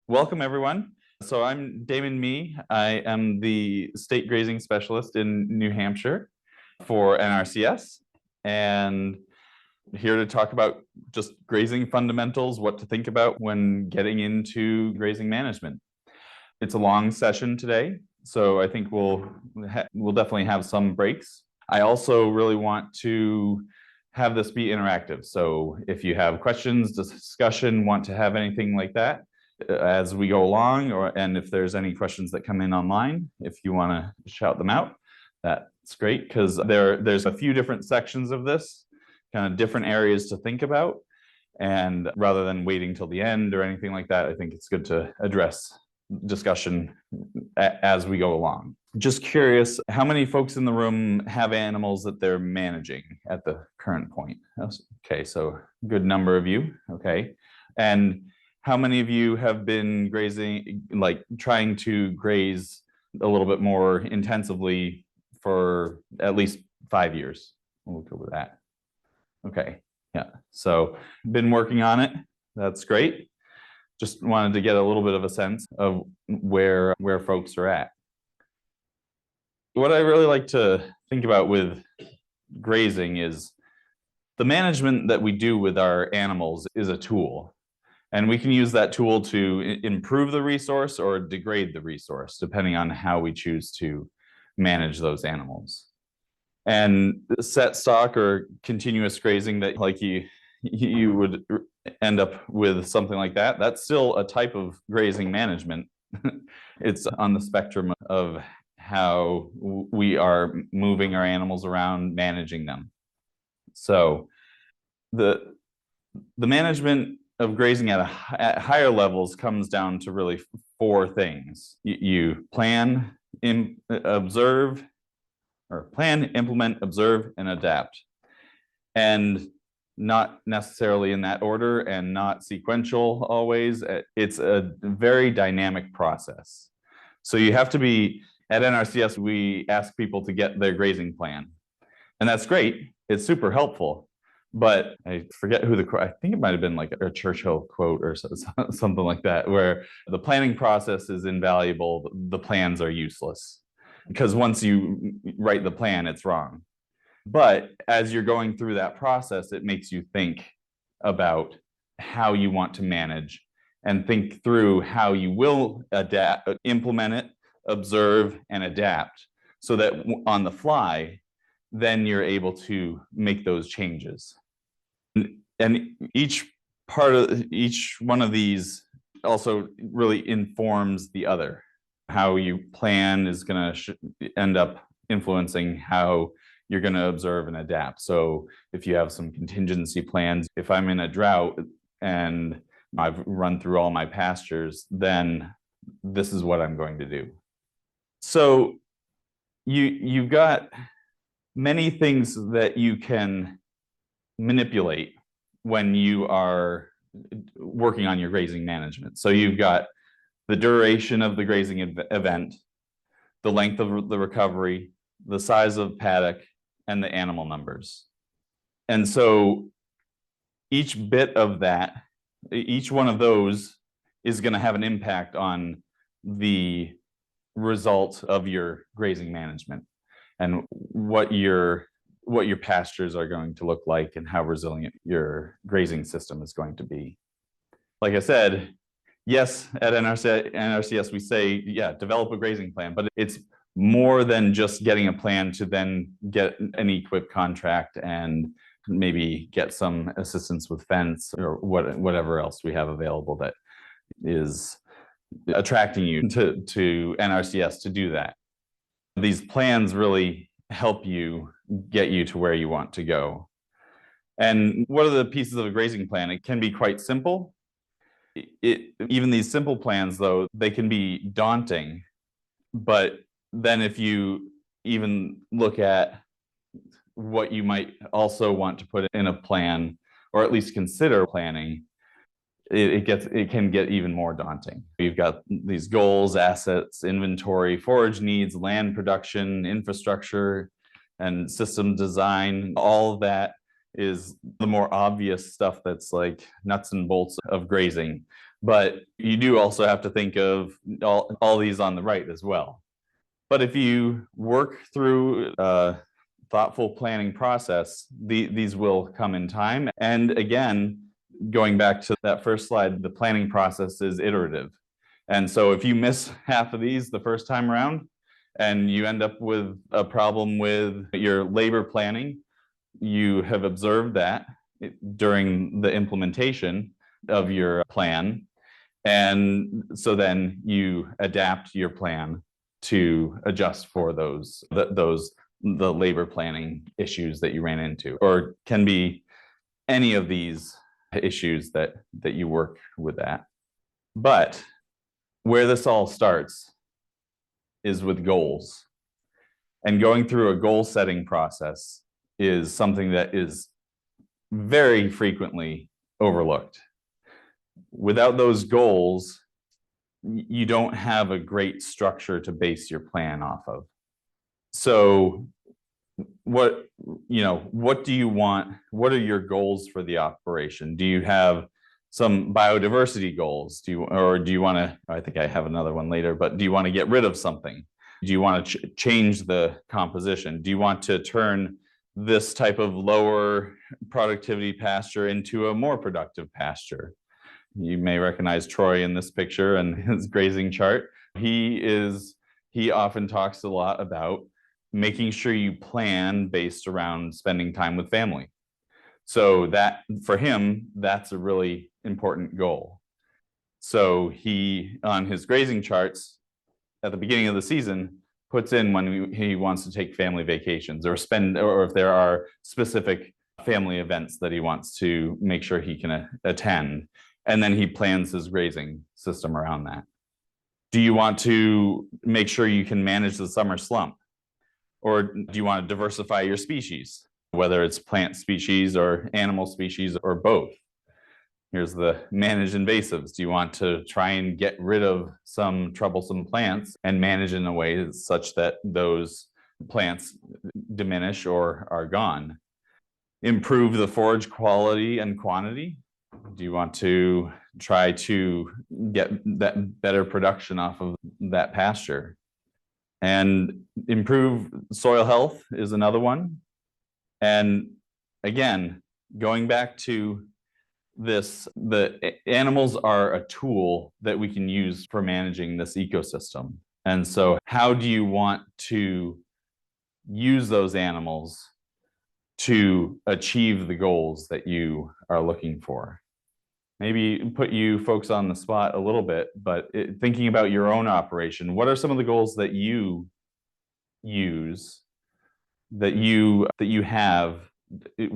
Welcome, everyone. So I'm Daimon Meeh. I am the state grazing specialist in New Hampshire for NRCS, and here to talk about just grazing fundamentals, what to think about when getting into grazing management. It's a long session today, so I think we'll definitely have some breaks. I also really want to have this be interactive. So if you have questions, discussion, want to have anything like that, as we go along, and if there's any questions that come in online, if you want to shout them out, that's great, because there's a few different sections of this, kind of different areas to think about. And rather than waiting till the end or anything like that, I think it's good to address discussion as we go along. Just curious, how many folks in the room have animals that they're managing at the current point? Okay, so good number of you. Okay. And how many of you have been grazing, like trying to graze a little bit more intensively for at least 5 years? We'll go with that. Okay, yeah. So been working on it. That's great. Just wanted to get a little bit of a sense of where folks are at. What I really like to think about with grazing is the management that we do with our animals is a tool. And we can use that tool to improve the resource or degrade the resource, depending on how we choose to manage those animals. And set stock or continuous grazing, that like you would end up with something like that, that's still a type of grazing management. It's on the spectrum of how we are moving our animals around, managing them. So the management of grazing at higher levels comes down to really four things. You plan, observe, or plan, implement, observe, and adapt. And not necessarily in that order and not sequential always. It's a very dynamic process. So you have to be, at NRCS, we ask people to get their grazing plan. And that's great. It's super helpful. But I forget who I think it might have been like a Churchill quote or something like that, where the planning process is invaluable, the plans are useless. Because once you write the plan, it's wrong. But as you're going through that process, it makes you think about how you want to manage and think through how you will adapt, implement it, observe, and adapt, so that on the fly, then you're able to make those changes. And each one of these also really informs the other. How you plan is going to end up influencing how you're going to observe and adapt. So if you have some contingency plans, if I'm in a drought and I've run through all my pastures, then this is what I'm going to do. So you've got many things that you can manipulate when you are working on your grazing management. So you've got the duration of the grazing event, the length of the recovery, the size of paddock, and the animal numbers. And so each bit of that, each one of those is going to have an impact on the result of your grazing management and what your pastures are going to look like and how resilient your grazing system is going to be. Like I said, yes, at NRCS, we say, yeah, develop a grazing plan, but it's more than just getting a plan to then get an equip contract and maybe get some assistance with fence or whatever else we have available that is attracting you to NRCS to do that. These plans really help you get you to where you want to go. And what are the pieces of a grazing plan? It can be quite simple. Even these simple plans, though, they can be daunting. But then if you even look at what you might also want to put in a plan, or at least consider planning, it can get even more daunting. You've got these goals, assets, inventory, forage needs, land production, infrastructure, and system design. All of that is the more obvious stuff that's like nuts and bolts of grazing. But you do also have to think of all these on the right as well. But if you work through a thoughtful planning process, these will come in time. And again, going back to that first slide, the planning process is iterative. And so if you miss half of these the first time around and you end up with a problem with your labor planning, you have observed that during the implementation of your plan. And so then you adapt your plan to adjust for the labor planning issues that you ran into, or can be any of these issues that you work with that. But where this all starts is with goals. And going through a goal setting process is something that is very frequently overlooked. Without those goals, you don't have a great structure to base your plan off of. So what do you want? What are your goals for the operation? Do you have some biodiversity goals? Do you want to, I think I have another one later, but do you want to get rid of something? Do you want to change the composition? Do you want to turn this type of lower productivity pasture into a more productive pasture? You may recognize Troy in this picture and his grazing chart. He often talks a lot about making sure you plan based around spending time with family. So that, for him, that's a really important goal. So he, on his grazing charts at the beginning of the season, puts in when he wants to take family vacations or if there are specific family events that he wants to make sure he can attend. And then he plans his grazing system around that. Do you want to make sure you can manage the summer slump? Or do you want to diversify your species, whether it's plant species or animal species or both? Here's the manage invasives. Do you want to try and get rid of some troublesome plants and manage in a way such that those plants diminish or are gone? Improve the forage quality and quantity. Do you want to try to get that better production off of that pasture? And improve soil health is another one. And again, going back to this, the animals are a tool that we can use for managing this ecosystem. And so how do you want to use those animals to achieve the goals that you are looking for? Maybe put you folks on the spot a little bit, but thinking about your own operation, what are some of the goals that you use, that you have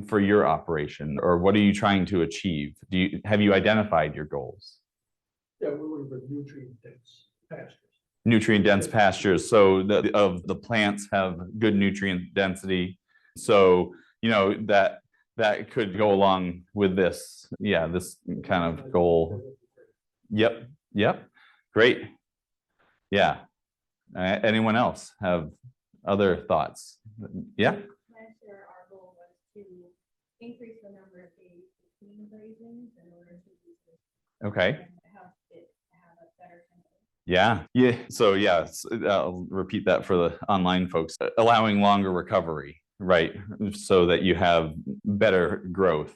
for your operation, or what are you trying to achieve? Have you identified your goals? Yeah, we're looking for nutrient dense pastures. Nutrient dense pastures, so the plants have good nutrient density. So that could go along with this. Yeah, this kind of goal. Yep. Great. Yeah. Anyone else have other thoughts? Yeah. Last year, our goal was to increase the number of days between grazings in order to Okay. have a better tempo. Yeah. So I'll repeat that for the online folks. Allowing longer recovery, right? So that you have better growth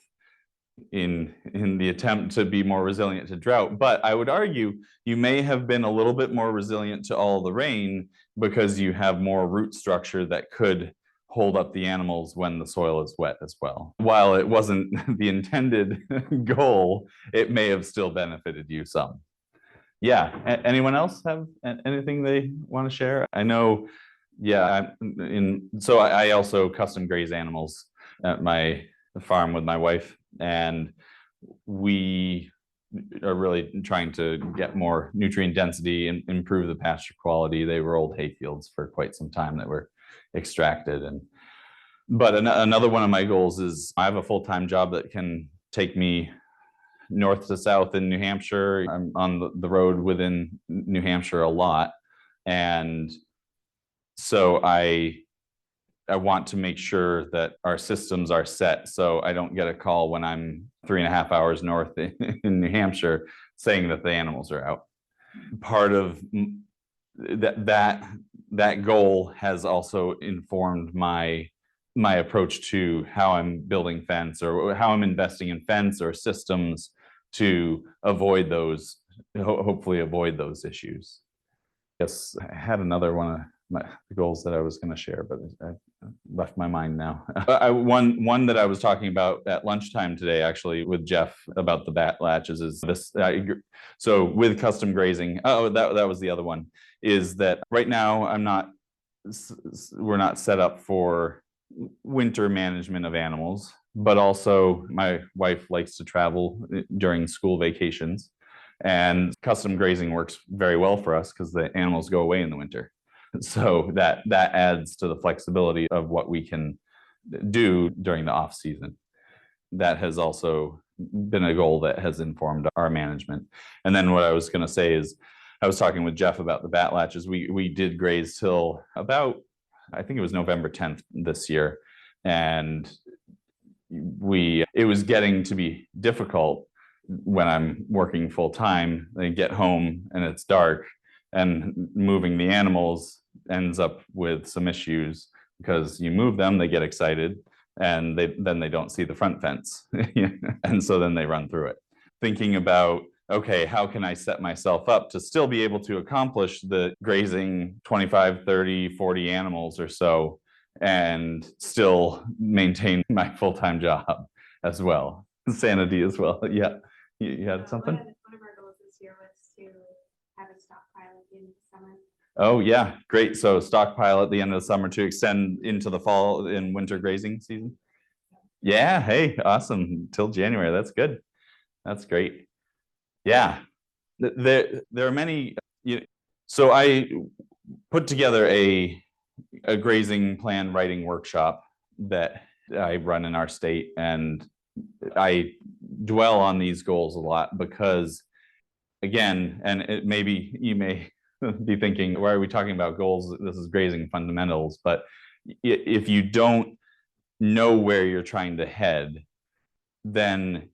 in the attempt to be more resilient to drought. But I would argue you may have been a little bit more resilient to all the rain because you have more root structure that could hold up the animals when the soil is wet as well. While it wasn't the intended goal, it may have still benefited you some. Yeah. Anyone else have anything they want to share? I know. Yeah. So I also custom graze animals at my farm with my wife, and we are really trying to get more nutrient density and improve the pasture quality. They were old hay fields for quite some time that were extracted. But another one of my goals is I have a full-time job that can take me north to south in New Hampshire. I'm on the road within New Hampshire a lot. And so I I want to make sure that our systems are set so I don't get a call when I'm 3.5 hours north in New Hampshire saying that the animals are out. Part of that goal has also informed my approach to how I'm building fence or how I'm investing in fence or systems to avoid those, hopefully avoid those issues. Yes, I had another one of my goals that I was going to share, but I left my mind now. One that I was talking about at lunchtime today, actually, with Jeff about the bat latches is this. So with custom grazing, that was the other one, is that right now we're not set up for winter management of animals, but also my wife likes to travel during school vacations. And custom grazing works very well for us because the animals go away in the winter. So that adds to the flexibility of what we can do during the off season. That has also been a goal that has informed our management. And then what I was going to say is, I was talking with Jeff about the bat latches. We did graze till about, I think it was November 10th this year. And it was getting to be difficult when I'm working full time. I get home and it's dark, and moving the animals ends up with some issues because you move them, they get excited, and then they don't see the front fence. And so then they run through it. Thinking about, okay, how can I set myself up to still be able to accomplish the grazing 25, 30, 40 animals or so, and still maintain my full-time job as well, sanity as well. Yeah, you had something? One of our goals this year was to have a stockpile at the end of the summer. Oh yeah, great. So stockpile at the end of the summer to extend into the fall and winter grazing season. Yeah, hey, awesome. Till January. That's good. That's great. Yeah, there are many. So I put together a grazing plan writing workshop that I run in our state, and I dwell on these goals a lot because, again, and maybe you may be thinking, why are we talking about goals? This is grazing fundamentals. But if you don't know where you're trying to head, then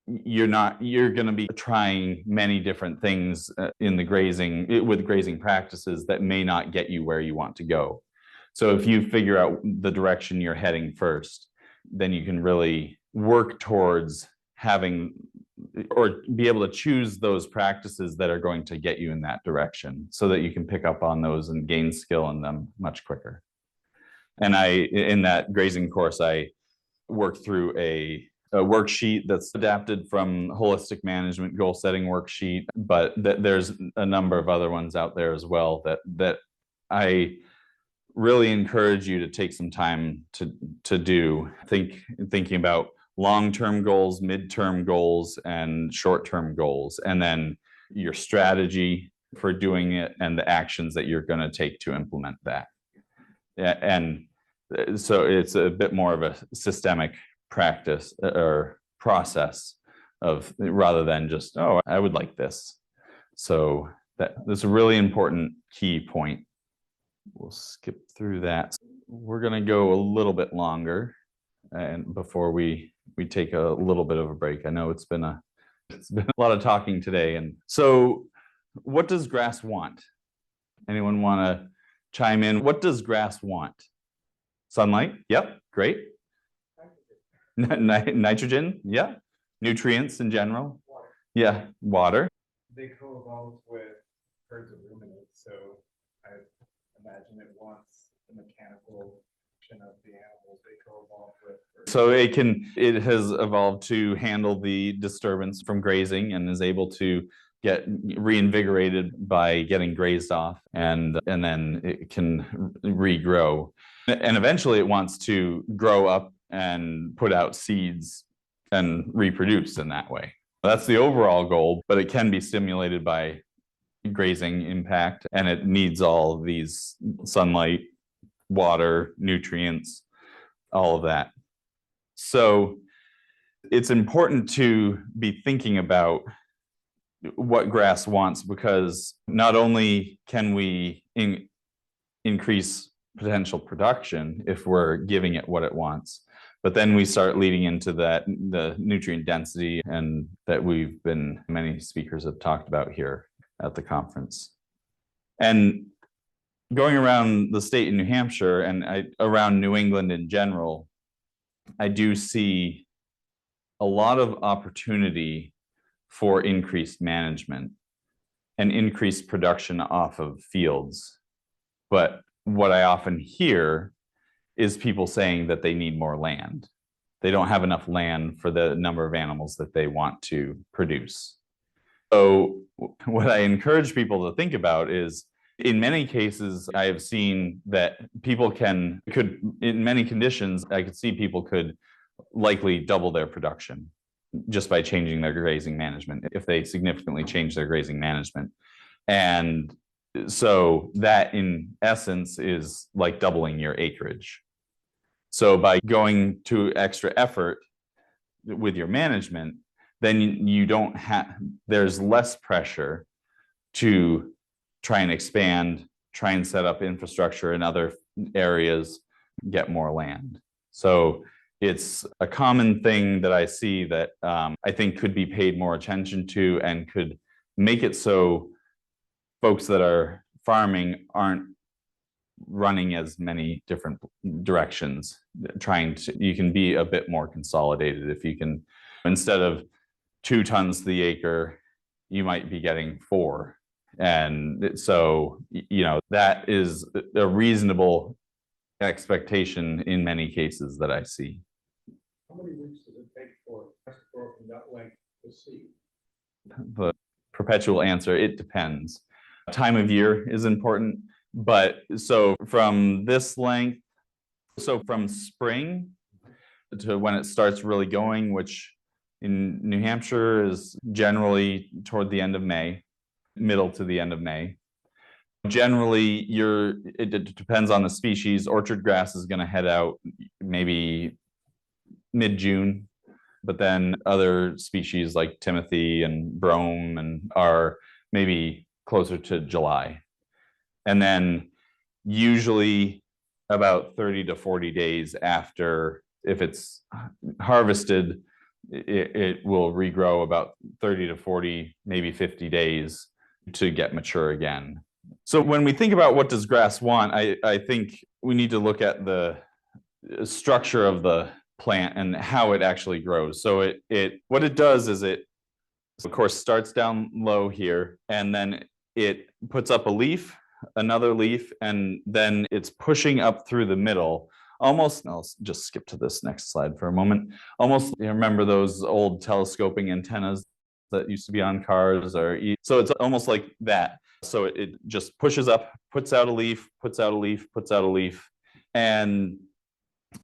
you're going to be trying many different things in the grazing with grazing practices that may not get you where you want to go. So if you figure out the direction you're heading first, then you can really work towards having or be able to choose those practices that are going to get you in that direction so that you can pick up on those and gain skill in them much quicker. And in that grazing course, I worked through a worksheet that's adapted from holistic management goal setting worksheet, but there's a number of other ones out there as well that I really encourage you to take some time to do. Thinking about long-term goals, mid-term goals, and short-term goals, and then your strategy for doing it and the actions that you're going to take to implement that. And so it's a bit more of a systemic practice or process of rather than just, oh, I would like this. So that's a really important key point. We'll skip through that. We're going to go a little bit longer and before we take a little bit of a break. I know it's been a lot of talking today. And so what does grass want? Anyone want to chime in? What does grass want? Sunlight? Yep, great. Nitrogen? Yeah. Nutrients in general? Water. Yeah, water. They co-evolve with herds of ruminants, so I imagine it wants the mechanical function of the animals they co-evolve with. So it has evolved to handle the disturbance from grazing and is able to get reinvigorated by getting grazed off, and then it can regrow. And eventually it wants to grow up and put out seeds and reproduce in that way. That's the overall goal, but it can be stimulated by grazing impact, and it needs all of these sunlight, water, nutrients, all of that. So it's important to be thinking about what grass wants, because not only can we increase potential production if we're giving it what it wants. But then we start leading into that, the nutrient density, and that many speakers have talked about here at the conference. And going around the state in New Hampshire and around New England in general, I do see a lot of opportunity for increased management and increased production off of fields. But what I often hear is people saying that they need more land. They don't have enough land for the number of animals that they want to produce. So what I encourage people to think about is, in many cases, I have seen that people could, in many conditions, I could see people could likely double their production just by changing their grazing management, if they significantly change their grazing management. And so that, in essence, is like doubling your acreage. So by going to extra effort with your management, then you don't have, there's less pressure to try and expand, try and set up infrastructure in other areas, get more land. So it's a common thing that I see that I think could be paid more attention to, and could make it so folks that are farming aren't running as many different directions. You can be a bit more consolidated if you can, instead of 2 tons to the acre, you might be getting 4. And so, that is a reasonable expectation in many cases that I see. How many weeks does it take for to grow from that length to seed? The perpetual answer, it depends. Time of year is important, but so from this length, so from spring to when it starts really going, which in New Hampshire is generally toward the end of May, middle to the end of May. Generally, it depends on the species. Orchard grass is going to head out maybe mid-June, but then other species like Timothy and Brome are maybe closer to July. And then usually about 30 to 40 days after, if it's harvested, it will regrow about 30 to 40, maybe 50 days to get mature again. So when we think about what does grass want, I think we need to look at the structure of the plant and how it actually grows. So what it does is it, of course, starts down low here, and then it puts up a leaf, another leaf, and then it's pushing up through the middle. Almost, I'll just skip to this next slide for a moment. Almost, you remember those old telescoping antennas that used to be on cars, so it's almost like that. So it just pushes up, puts out a leaf, puts out a leaf, puts out a leaf. And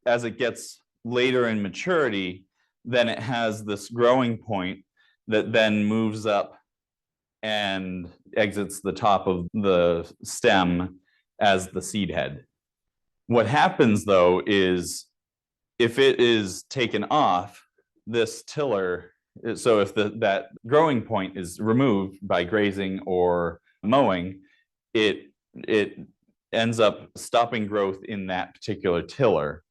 as it gets later in maturity, then it has this growing point that then moves up and exits the top of the stem as the seed head. What happens though is, if it is taken off, this tiller, so if that growing point is removed by grazing or mowing, it ends up stopping growth in that particular tiller.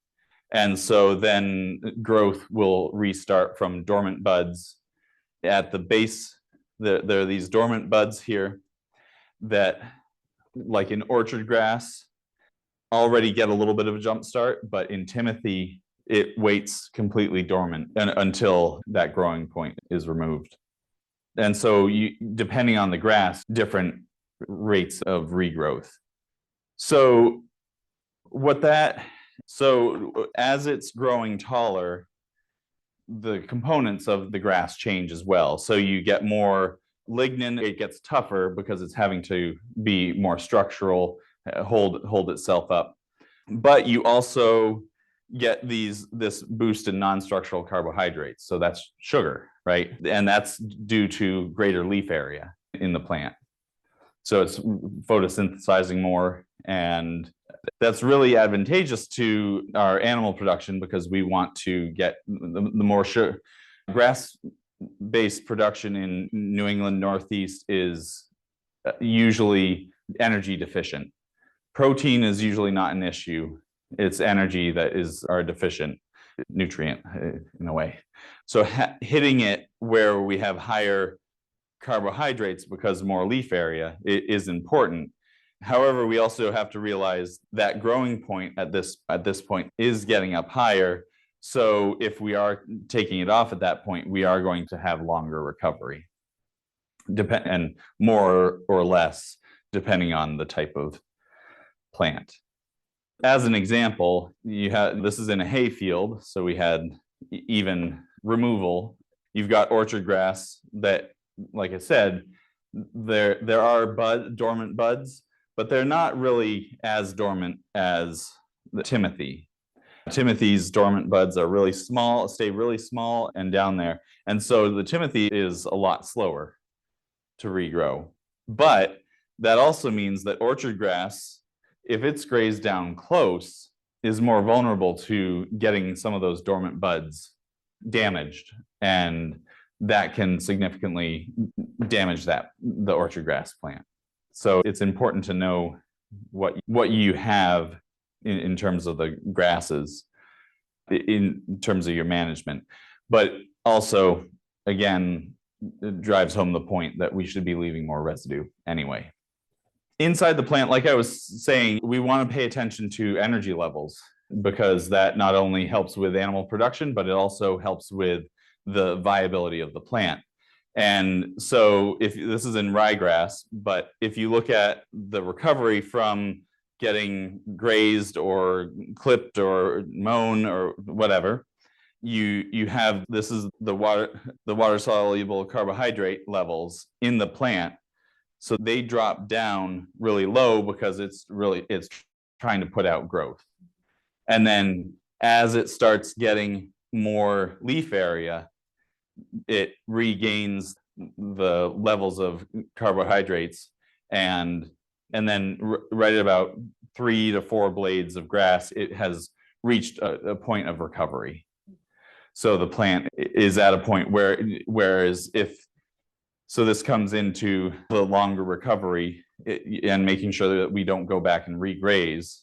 And so then growth will restart from dormant buds at the base. There are these dormant buds here that, like in orchard grass, already get a little bit of a jump start, but in Timothy, it waits completely dormant until that growing point is removed. And so depending on the grass, different rates of regrowth. So as it's growing taller, the components of the grass change as well. So you get more lignin, it gets tougher because it's having to be more structural, hold itself up. But you also get this boost in non-structural carbohydrates. So that's sugar, right? And that's due to greater leaf area in the plant. So it's photosynthesizing more, and that's really advantageous to our animal production because we want to get the more sugar. Grass-based production in New England Northeast is usually energy deficient. protein is usually not an issue. It's energy that is our deficient nutrient in a way. So hitting it where we have higher carbohydrates because more leaf area is important. However, we also have to realize that growing point at this point is getting up higher. So if we are taking it off at that point, we are going to have longer recovery, and more or less depending on the type of plant. As an example, this is in a hay field, so we had even removal. You've got orchard grass that, like I said, there are dormant buds, but they're not really as dormant as the Timothy. Timothy's dormant buds are really small, stay really small and down there. And so the Timothy is a lot slower to regrow. But that also means that orchard grass, if it's grazed down close, is more vulnerable to getting some of those dormant buds damaged. And that can significantly damage the orchard grass plant. So it's important to know what you have in terms of the grasses, in terms of your management. But also, again, it drives home the point that we should be leaving more residue anyway. Inside the plant, like I was saying, we want to pay attention to energy levels, because that not only helps with animal production, but it also helps with the viability of the plant. And so if this is in ryegrass, but if you look at the recovery from getting grazed or clipped or mown or whatever, you have, this is the water soluble carbohydrate levels in the plant. So they drop down really low because it's trying to put out growth. And then as it starts getting more leaf area, it regains the levels of carbohydrates, and then right at about 3 to 4 blades of grass, it has reached a point of recovery. So the plant is at a point whereas so this comes into the longer recovery and making sure that we don't go back and regraze,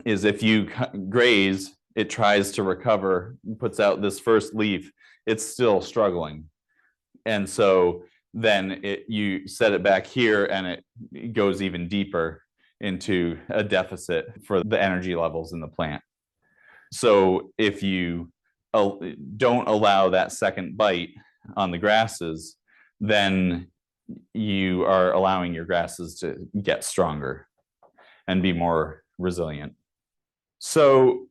is if you graze, it tries to recover, puts out this first leaf, it's still struggling. And so then you set it back here and it goes even deeper into a deficit for the energy levels in the plant. So if you don't allow that second bite on the grasses, then you are allowing your grasses to get stronger and be more resilient. So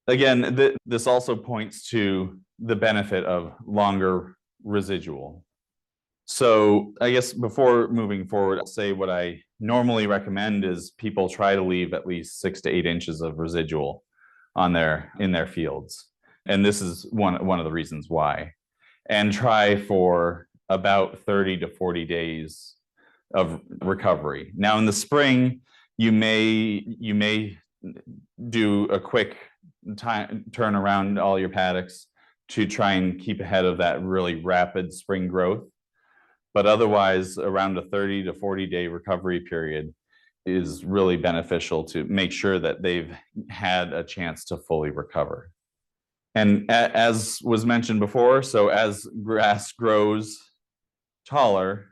again, this also points to the benefit of longer residual. So I guess before moving forward, I'll say what I normally recommend is people try to leave at least 6 to 8 inches of residual in their fields. And this is one of the reasons why. And try for about 30 to 40 days of recovery. Now in the spring, you may do a quick turn around all your paddocks to try and keep ahead of that really rapid spring growth. But otherwise, around a 30 to 40 day recovery period is really beneficial to make sure that they've had a chance to fully recover. And as was mentioned before, so as grass grows taller,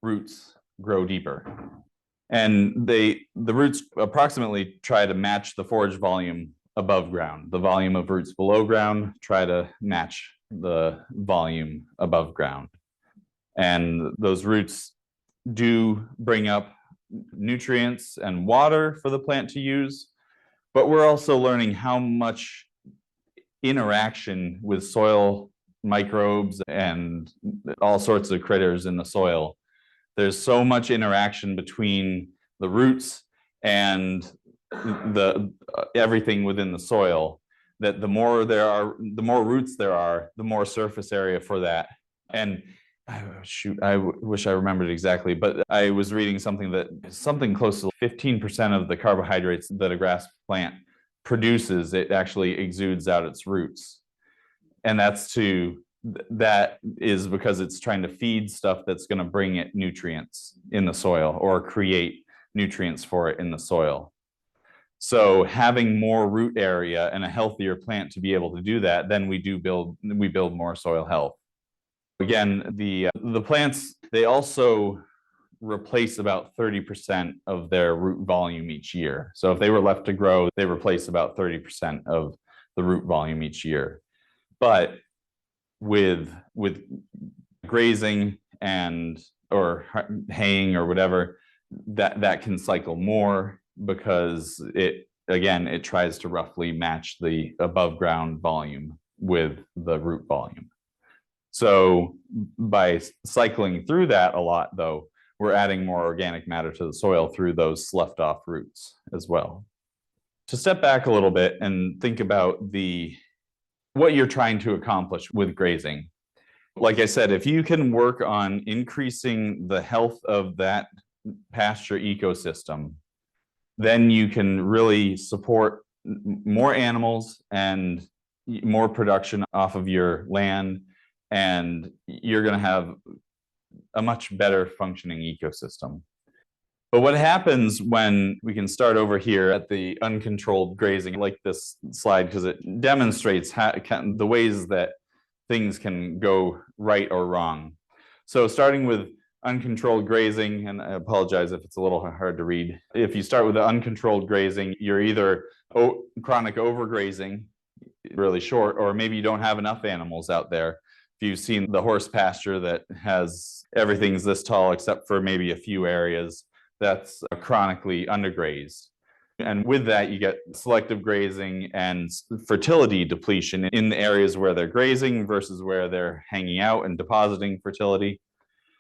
roots grow deeper. And the roots approximately try to match the forage volume above ground. The volume of roots below ground try to match the volume above ground. And those roots do bring up nutrients and water for the plant to use, but we're also learning how much interaction with soil microbes and all sorts of critters in the soil. There's so much interaction between the roots and everything within the soil, that the more roots there are, the more surface area for that. And I wish I remembered exactly, but I was reading something close to 15% of the carbohydrates that a grass plant produces, it actually exudes out its roots. And that is because it's trying to feed stuff that's going to bring it nutrients in the soil or create nutrients for it in the soil. So having more root area and a healthier plant to be able to do that, then we build more soil health. Again, the plants, they also replace about 30% of their root volume each year. So if they were left to grow, they replace about 30% of the root volume each year. But with grazing and or haying or whatever, that can cycle more, because it tries to roughly match the above ground volume with the root volume. So by cycling through that a lot, though, we're adding more organic matter to the soil through those sloughed off roots as well. To step back a little bit and think about what you're trying to accomplish with grazing. Like I said, if you can work on increasing the health of that pasture ecosystem, then you can really support more animals and more production off of your land, and you're going to have a much better functioning ecosystem. But what happens when we can start over here at the uncontrolled grazing, I like this slide because it demonstrates the ways that things can go right or wrong. So starting with uncontrolled grazing, and I apologize if it's a little hard to read. If you start with the uncontrolled grazing, you're either chronic overgrazing, really short, or maybe you don't have enough animals out there. If you've seen the horse pasture that has everything's this tall except for maybe a few areas, that's chronically undergrazed. And with that, you get selective grazing and fertility depletion in the areas where they're grazing versus where they're hanging out and depositing fertility.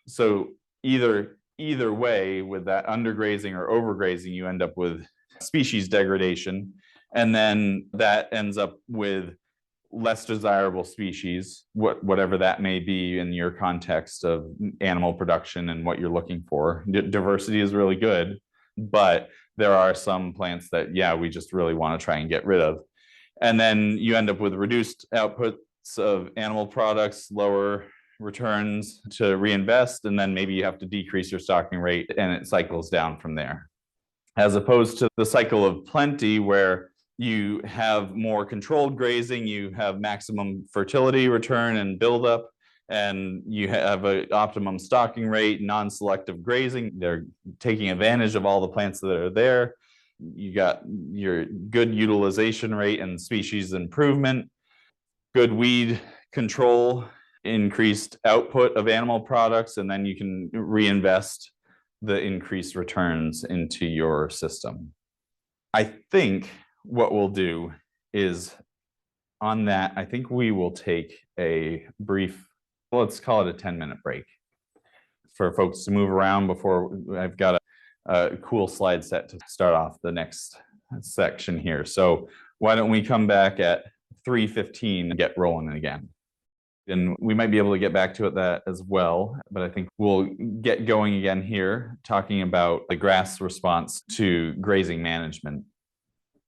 So either way, with that undergrazing or overgrazing, you end up with species degradation, and then that ends up with less desirable species, whatever that may be in your context of animal production and what you're looking for. Diversity is really good, but there are some plants that, we just really want to try and get rid of. And then you end up with reduced outputs of animal products, lower returns to reinvest, and then maybe you have to decrease your stocking rate, and it cycles down from there. As opposed to the cycle of plenty, where you have more controlled grazing, you have maximum fertility return and buildup, and you have an optimum stocking rate, non-selective grazing. They're taking advantage of all the plants that are there. You got your good utilization rate and species improvement, good weed control, increased output of animal products, and then you can reinvest the increased returns into your system. I think what we'll do is, on that, I think we will take a brief, let's call it a 10-minute break for folks to move around before I've got a cool slide set to start off the next section here. So why don't we come back at 3:15 and get rolling again? And we might be able to get back to that as well, but I think we'll get going again here, talking about the grass response to grazing management.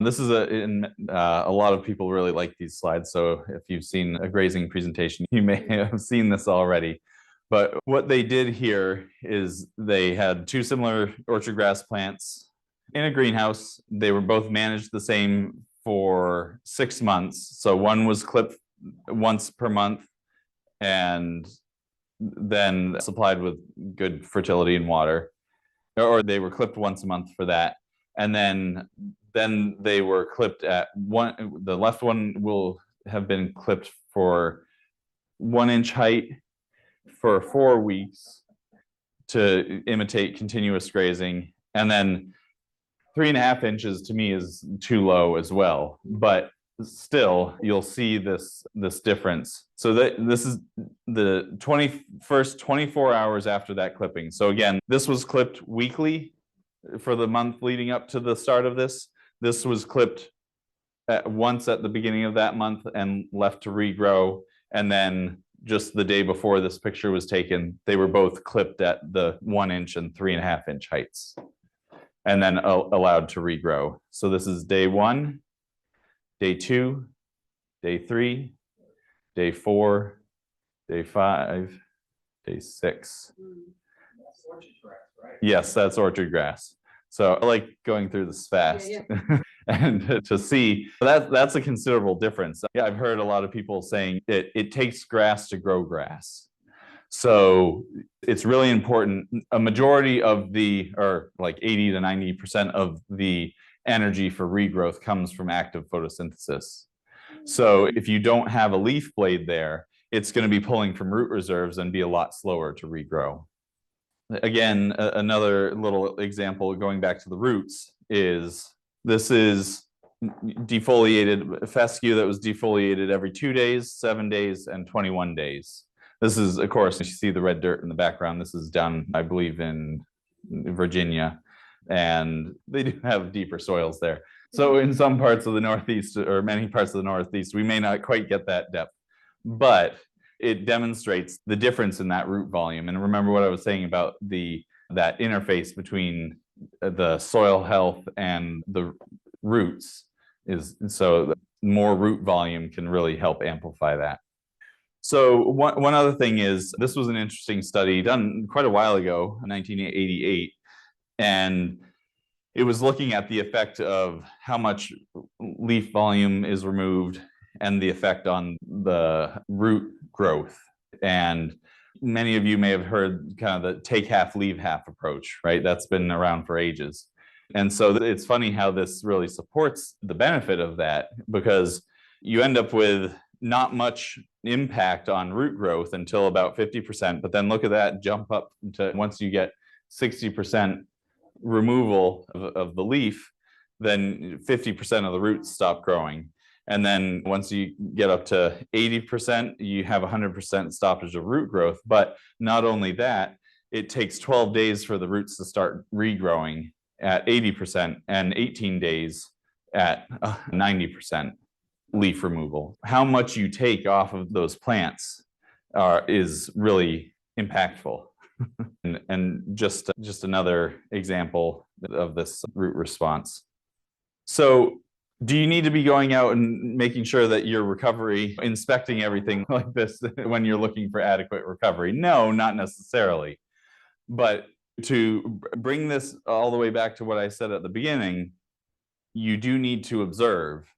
This is a lot of people really like these slides, so if you've seen a grazing presentation, you may have seen this already. But what they did here is they had two similar orchard grass plants in a greenhouse. They were both managed the same for 6 months. So one was clipped once per month and then supplied with good fertility and water, or they were clipped once a month for that. And then they were clipped at the left one will have been clipped for 1 inch height for 4 weeks to imitate continuous grazing. And then 3.5 inches to me is too low as well, but still you'll see this difference. So this is the first 24 hours after that clipping. So again, this was clipped weekly for the month leading up to the start of this. This was clipped once at the beginning of that month and left to regrow. And then just the day before this picture was taken, they were both clipped at the 1 inch and 3.5 inch heights, and then allowed to regrow. So this is day 1, day 2, day 3, day 4, day 5, day 6. That's orchard grass, right? Yes, that's orchard grass. So I like going through this fast. Yeah, And to see that's a considerable difference. Yeah, I've heard a lot of people saying it takes grass to grow grass. So it's really important. A majority of or like 80 to 90% of the energy for regrowth comes from active photosynthesis. So if you don't have a leaf blade there, it's going to be pulling from root reserves and be a lot slower to regrow. Again, another little example going back to the roots is this is defoliated fescue that was defoliated every 2 days, 7 days, and 21 days. This is, of course, you see the red dirt in the background. This is done, I believe, in Virginia, and they do have deeper soils there. So in some parts of the Northeast, or many parts of the Northeast, we may not quite get that depth, but it demonstrates the difference in that root volume. And remember what I was saying about that interface between the soil health and the roots is, so more root volume can really help amplify that. So one other thing is, this was an interesting study done quite a while ago, 1988, and it was looking at the effect of how much leaf volume is removed and the effect on the root growth. And many of you may have heard kind of the take half, leave half approach, right? That's been around for ages. And so it's funny how this really supports the benefit of that, because you end up with not much impact on root growth until about 50%. But then look at that jump up to once you get 60% removal of the leaf, then 50% of the roots stop growing. And then once you get up to 80%, you have 100% stoppage of root growth. But not only that, it takes 12 days for the roots to start regrowing at 80% and 18 days at 90% leaf removal. How much you take off of those plants is really impactful. And just another example of this root response. So do you need to be going out and making sure that your recovery, inspecting everything like this when you're looking for adequate recovery? No, not necessarily. But to bring this all the way back to what I said at the beginning, you do need to observe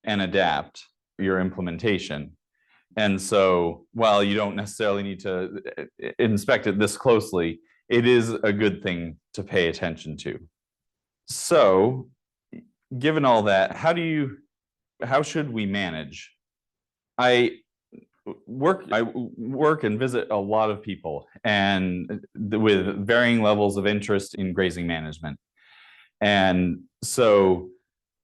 and adapt your implementation. And so while you don't necessarily need to inspect it this closely, it is a good thing to pay attention to. So given all that, how should we manage? I work and visit a lot of people, and with varying levels of interest in grazing management. And so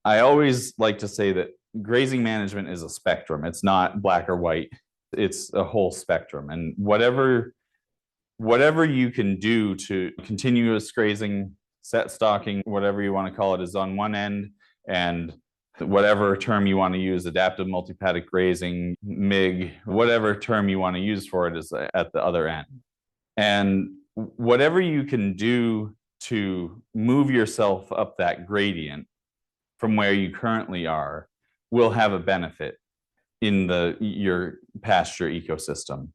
I always like to say that grazing management is a spectrum. It's not black or white. It's a whole spectrum. And whatever you can do to continuous grazing, set stocking, whatever you want to call it, is on one end, and whatever term you want to use, adaptive multipaddock grazing, MIG, whatever term you want to use for it, is at the other end. And whatever you can do to move yourself up that gradient from where you currently are will have a benefit in your pasture ecosystem.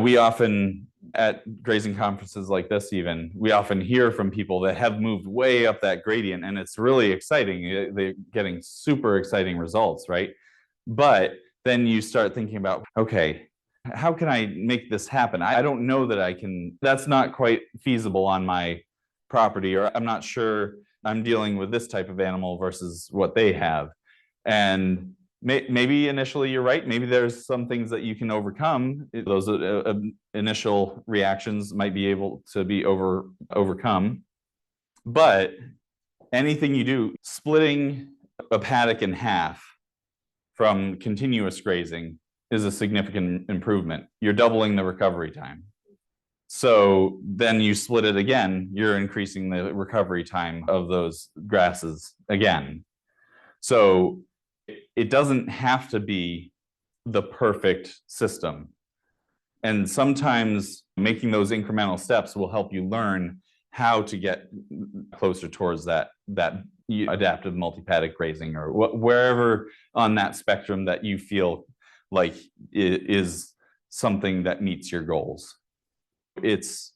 We often, at grazing conferences like this even, we often hear from people that have moved way up that gradient, and it's really exciting. They're getting super exciting results, right? But then you start thinking about, okay, how can I make this happen? I don't know that I can, that's not quite feasible on my property, or I'm not sure I'm dealing with this type of animal versus what they have. And maybe initially you're right. Maybe there's some things that you can overcome. Those initial reactions might be able to be overcome. But anything you do, splitting a paddock in half from continuous grazing is a significant improvement. You're doubling the recovery time. So then you split it again, you're increasing the recovery time of those grasses again. So it doesn't have to be the perfect system. And sometimes making those incremental steps will help you learn how to get closer towards that adaptive multipaddock grazing, or wherever on that spectrum that you feel like it is something that meets your goals. It's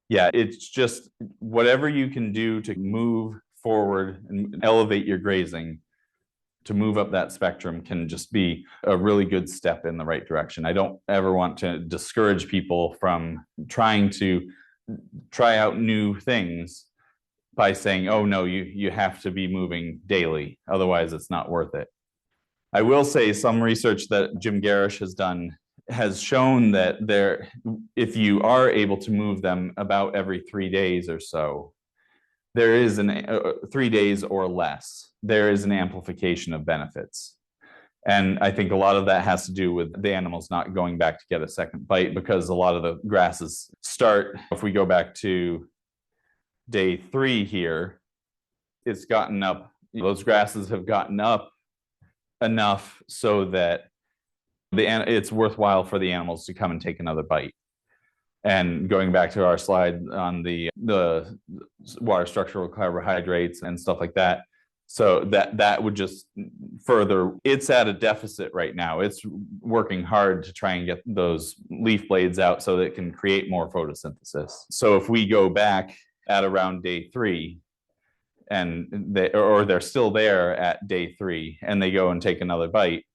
Yeah, it's just whatever you can do to move forward and elevate your grazing to move up that spectrum can just be a really good step in the right direction. I don't ever want to discourage people from trying to try out new things by saying, oh no, you have to be moving daily, otherwise it's not worth it. I will say some research that Jim Garish has done has shown that if you are able to move them about every 3 days or so, there is 3 days or less, there is an amplification of benefits. And I think a lot of that has to do with the animals not going back to get a second bite, because a lot of the grasses start, if we go back to day 3 here, it's gotten up, those grasses have gotten up enough so that it's worthwhile for the animals to come and take another bite. And going back to our slide on the water structural carbohydrates and stuff like that, so that would just further, it's at a deficit right now. It's working hard to try and get those leaf blades out so that it can create more photosynthesis. So if we go back at around day 3 and they're still there at day 3 and they go and take another bite,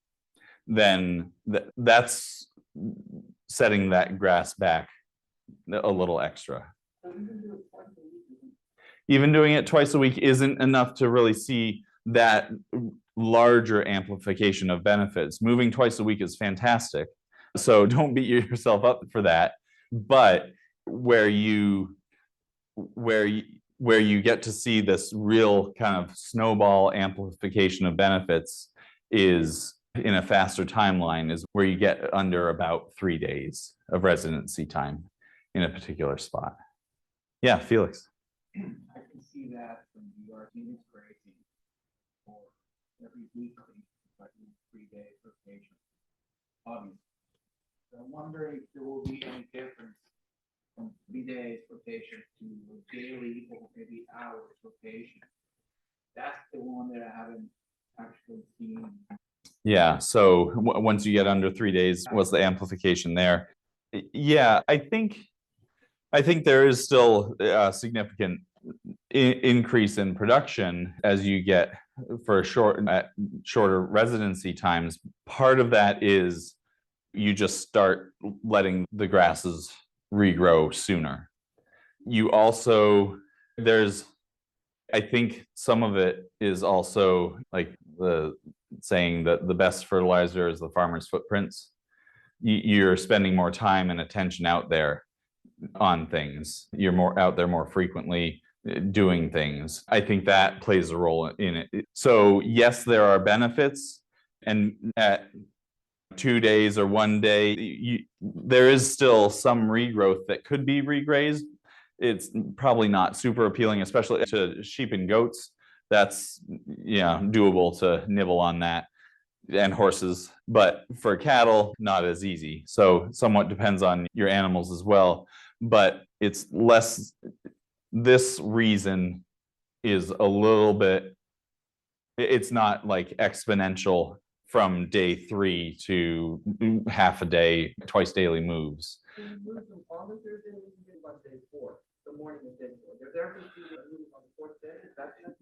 then that's setting that grass back a little extra. Even doing it twice a week isn't enough to really see that larger amplification of benefits. Moving twice a week is fantastic, so don't beat yourself up for that. But where you get to see this real kind of snowball amplification of benefits is in a faster timeline, is where you get under about 3 days of residency time in a particular spot. Yeah, Felix. I can see that from your unit grazing for every weekly, but 3 days rotation. Obviously. So I'm wondering if there will be any difference from 3 days rotation to daily or maybe hours rotation. That's the one that I haven't actually seen. Yeah, so once you get under 3 days, what's the amplification there? Yeah, I think there is still a significant increase in production as you get for shorter residency times. Part of that is you just start letting the grasses regrow sooner. You also, I think some of it is also like the saying that the best fertilizer is the farmer's footprints. You're spending more time and attention out there on things. You're more out there more frequently doing things. I think that plays a role in it. So yes, there are benefits, and at 2 days or 1 day, there is still some regrowth that could be regrazed. It's probably not super appealing, especially to sheep and goats. That's doable to nibble on that, and horses, but for cattle, not as easy. So somewhat depends on your animals as well, but it's less. This reason is a little bit, it's not like exponential from day 3 to half a day, twice daily moves.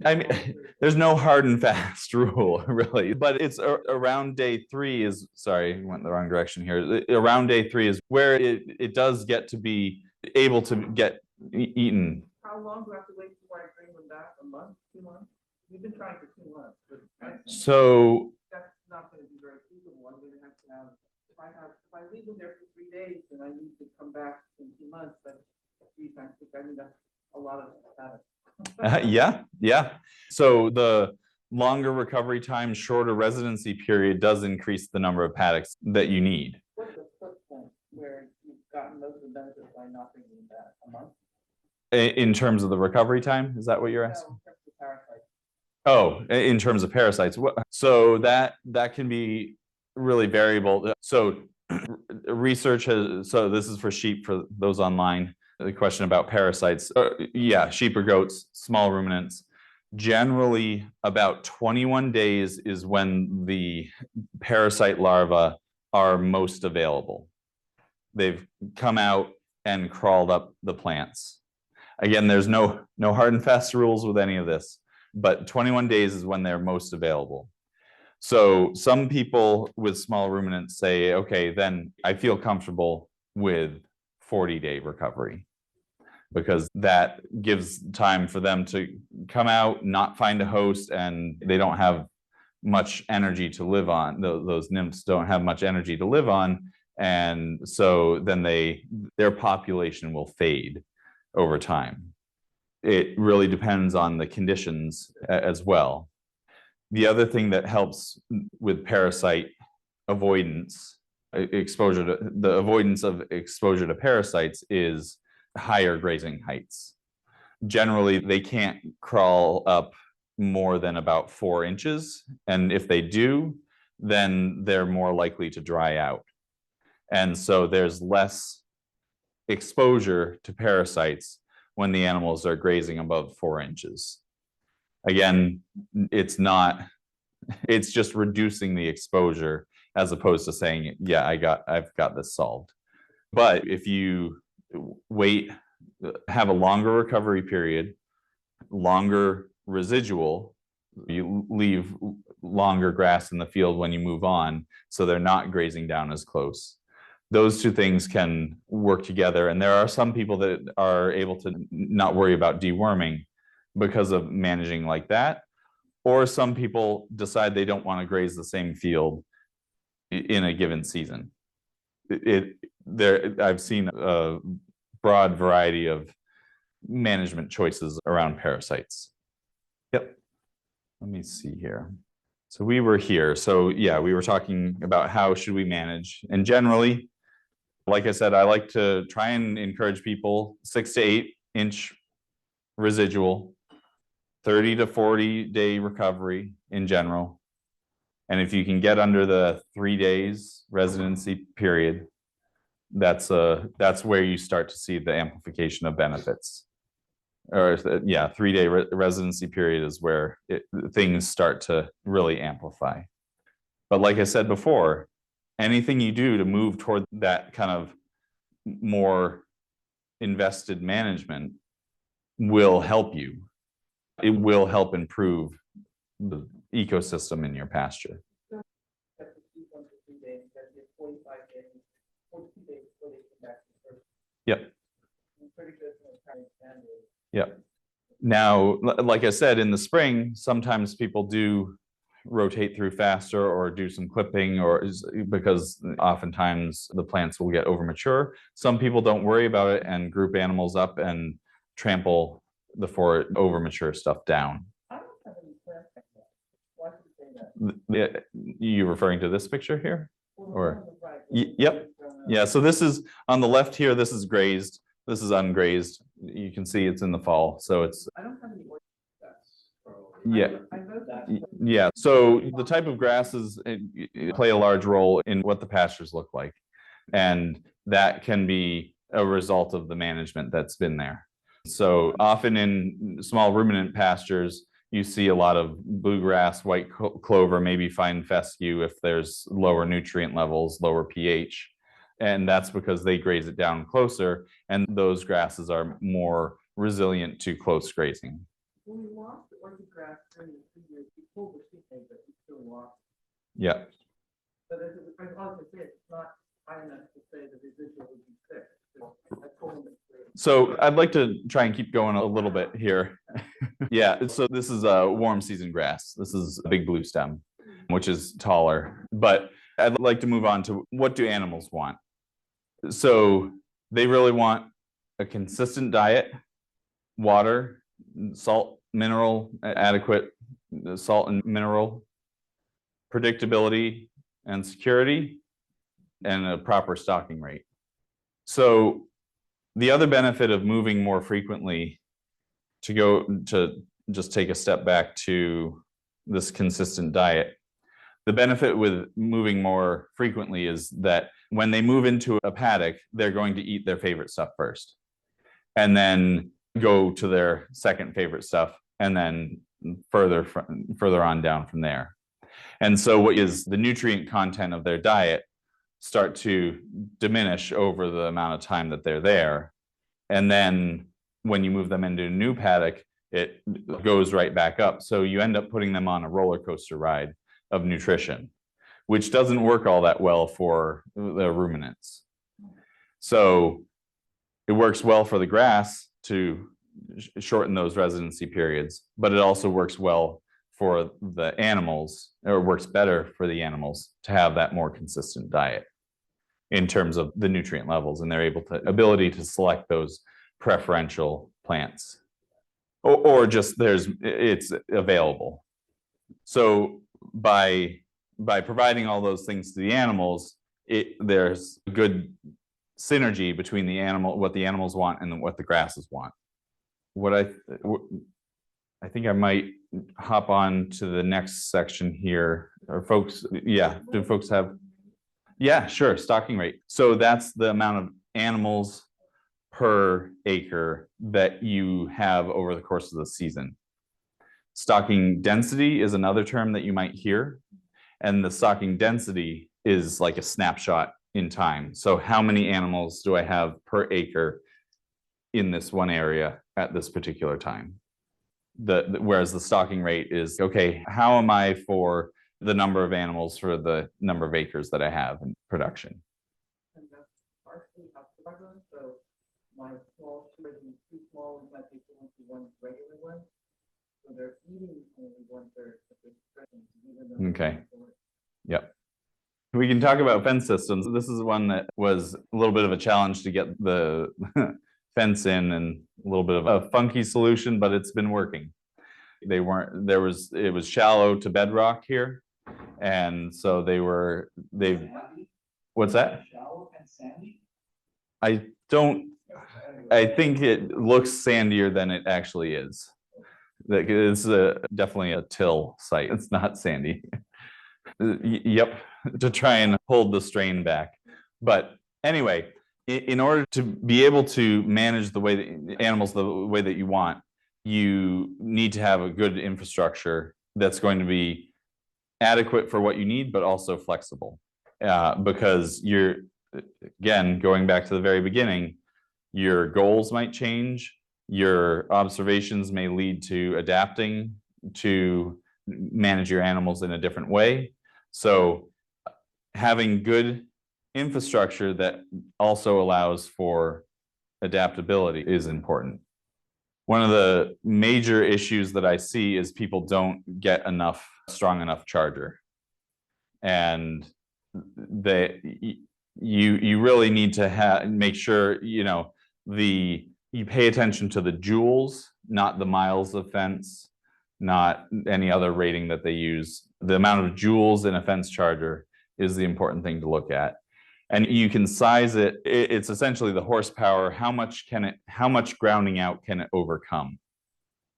I mean, there's no hard and fast rule, really, but it's around day 3 is, sorry, went the wrong direction here. Around day 3 is where it does get to be able to get eaten. How long do I have to wait before I bring them back? A month, 2 months? We've been trying for 2 months. So that's not going to be very feasible. I'm going to have, if I leave them there for 3 days, then I need to come back in 2 months. That's 3 times 6. I mean, that's a lot of status. Yeah. So the longer recovery time, shorter residency period does increase the number of paddocks that you need. What's the flip point where you've gotten most of the benefits by not bringing them back? A month? In terms of the recovery time, is that what you're asking? Oh, in terms of parasites. So that can be really variable. So research has, so this is for sheep, for those online, the question about parasites. Yeah, sheep or goats, small ruminants. Generally, about 21 days is when the parasite larvae are most available. They've come out and crawled up the plants. Again, there's no hard and fast rules with any of this, but 21 days is when they're most available. So some people with small ruminants say, okay, then I feel comfortable with 40-day recovery, because that gives time for them to come out, not find a host, and they don't have much energy to live on. Those nymphs don't have much energy to live on. And so then their population will fade over time. It really depends on the conditions as well. The other thing that helps with parasite avoidance, the avoidance of exposure to parasites is higher grazing heights. Generally, they can't crawl up more than about 4 inches. And if they do, then they're more likely to dry out. And so there's less exposure to parasites when the animals are grazing above 4 inches. Again, it's just reducing the exposure as opposed to saying, yeah, I've got this solved. But if you have a longer recovery period, longer residual, you leave longer grass in the field when you move on, so they're not grazing down as close. Those two things can work together. And there are some people that are able to not worry about deworming because of managing like that. Or some people decide they don't want to graze the same field in a given season. I've seen a broad variety of management choices around parasites. Yep. Let me see here. So we were here. So yeah, we were talking about how should we manage. And generally, like I said, I like to try and encourage people 6 to 8 inch residual, 30 to 40-day recovery in general. And if you can get under the 3 days residency period, that's where you start to see the amplification of benefits. Or yeah, 3-day residency period is where things start to really amplify. But like I said before, anything you do to move toward that kind of more invested management will help you. It will help improve the ecosystem in your pasture. Yep. Yep. Now, like I said, in the spring, sometimes people do rotate through faster or do some clipping, because oftentimes the plants will get over mature. Some people don't worry about it and group animals up and trample the over mature stuff down. I don't have any plants like that. Why should you say that? You referring to this picture here? Or yep. Yeah, so this is on the left here, this is grazed, this is ungrazed. You can see it's in the fall, so it's I don't have any yeah. I know that. Yeah, so the type of grasses play a large role in what the pastures look like. And that can be a result of the management that's been there. So often in small ruminant pastures, you see a lot of bluegrass, white clover, maybe fine fescue if there's lower nutrient levels, lower pH. And that's because they graze it down closer, and those grasses are more resilient to close grazing. When we lost the orchid grass during the 2 years, we pulled the sheet egg, but we still lost. Yeah. But as I also said, it's not high enough to say the residual would be sick. So I told them it's clear. So I'd like to try and keep going a little bit here. Yeah, so this is a warm season grass. This is a big blue stem, which is taller. But I'd like to move on to what do animals want? So they really want a consistent diet, water, salt, mineral, adequate salt and mineral, predictability and security, and a proper stocking rate. So the other benefit of moving more frequently, to just take a step back to this consistent diet, the benefit with moving more frequently is that when they move into a paddock, they're going to eat their favorite stuff first, and then go to their second favorite stuff, and then further on down from there. And so what is the nutrient content of their diet start to diminish over the amount of time that they're there. And then when you move them into a new paddock, it goes right back up. So you end up putting them on a roller coaster ride of nutrition, which doesn't work all that well for the ruminants. So it works well for the grass to shorten those residency periods, but it also works well for the animals, or works better for the animals to have that more consistent diet in terms of the nutrient levels, and their ability to select those preferential plants, or just it's available. So by providing all those things to the animals, there's good synergy between what the animals want and what the grasses want. What I think I might hop on to the next section here. Or folks, yeah, do folks have? Yeah, sure, stocking rate. So that's the amount of animals per acre that you have over the course of the season. Stocking density is another term that you might hear. And the stocking density is like a snapshot in time. So how many animals do I have per acre in this one area at this particular time? Whereas the stocking rate is, okay, how am I for the number of animals for the number of acres that I have in production? And that's partially upfront, so my small children, too small, and might be going to one regular one. So they're eating only 1/3 of this protein, even though. Okay. Yep. We can talk about fence systems. This is one that was a little bit of a challenge to get the fence in, and a little bit of a funky solution, but it's been working. It was shallow to bedrock here. And so what's that? Shallow and sandy? I think it looks sandier than it actually is. It's definitely a till site. It's not sandy. Yep, to try and hold the strain back. But anyway, in order to be able to manage the way that animals the way that you want, you need to have a good infrastructure that's going to be adequate for what you need, but also flexible. Because again, going back to the very beginning, your goals might change, your observations may lead to adapting to manage your animals in a different way. So having good infrastructure that also allows for adaptability is important. One of the major issues that I see is people don't get strong enough charger. And you really need to make sure, you pay attention to the joules, not the miles of fence, not any other rating that they use. The amount of joules in a fence charger is the important thing to look at. And you can size it. It's essentially the horsepower. How much grounding out can it overcome?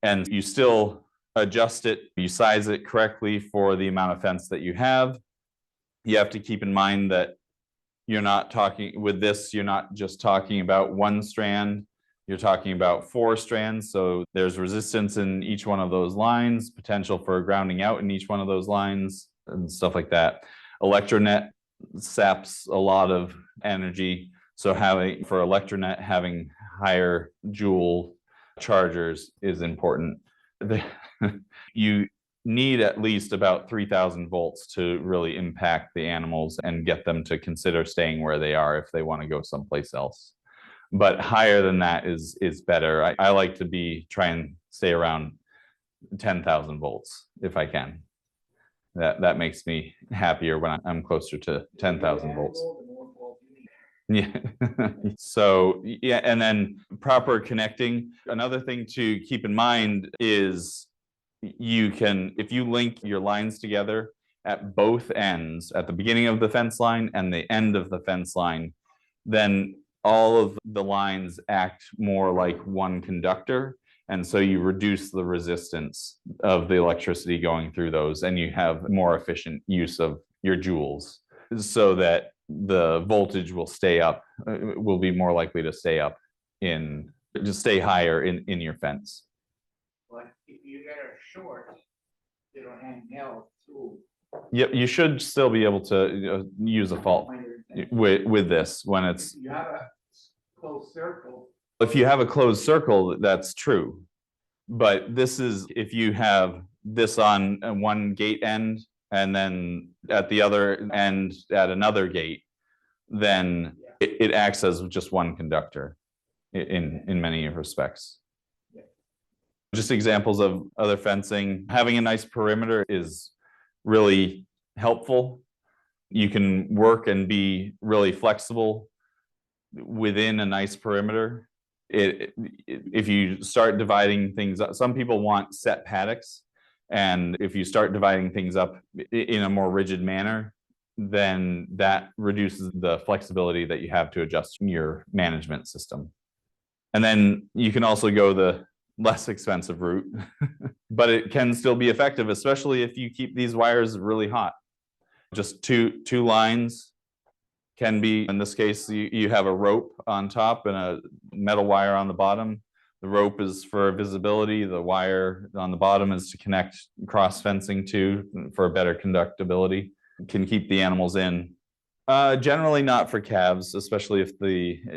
And you still adjust it. You size it correctly for the amount of fence that you have. You have to keep in mind that you're not just talking about one strand. You're talking about 4 strands. So there's resistance in each one of those lines, potential for grounding out in each one of those lines, and stuff like that. Electronet saps a lot of energy. So for electronet, having higher joule chargers is important. You need at least about 3,000 volts to really impact the animals and get them to consider staying where they are if they want to go someplace else. But higher than that is better. I like to try and stay around 10,000 volts if I can. That makes me happier when I'm closer to 10,000 volts. Yeah. So yeah, and then proper connecting. Another thing to keep in mind is if you link your lines together at both ends, at the beginning of the fence line and the end of the fence line, then all of the lines act more like one conductor. And so you reduce the resistance of the electricity going through those, and you have more efficient use of your joules, so that the voltage will be more likely to stay higher in your fence. But if you get a short, it'll hang held through. Yep, you should still be able to use a fault with this when it's. You have a closed circle. If you have a closed circle, that's true. But this is, if you have this on one gate end and then at the other end at another gate, then it acts as just one conductor in many respects. Just examples of other fencing. Having a nice perimeter is really helpful. You can work and be really flexible within a nice perimeter. If you start dividing things up, some people want set paddocks, and if you start dividing things up in a more rigid manner, then that reduces the flexibility that you have to adjust your management system. And then you can also go the less expensive route, but it can still be effective, especially if you keep these wires really hot. Just two lines can be, in this case, you have a rope on top and a metal wire on the bottom. The rope is for visibility. The wire on the bottom is to connect cross fencing to for better conductibility. Can keep the animals in. Generally not for calves, especially if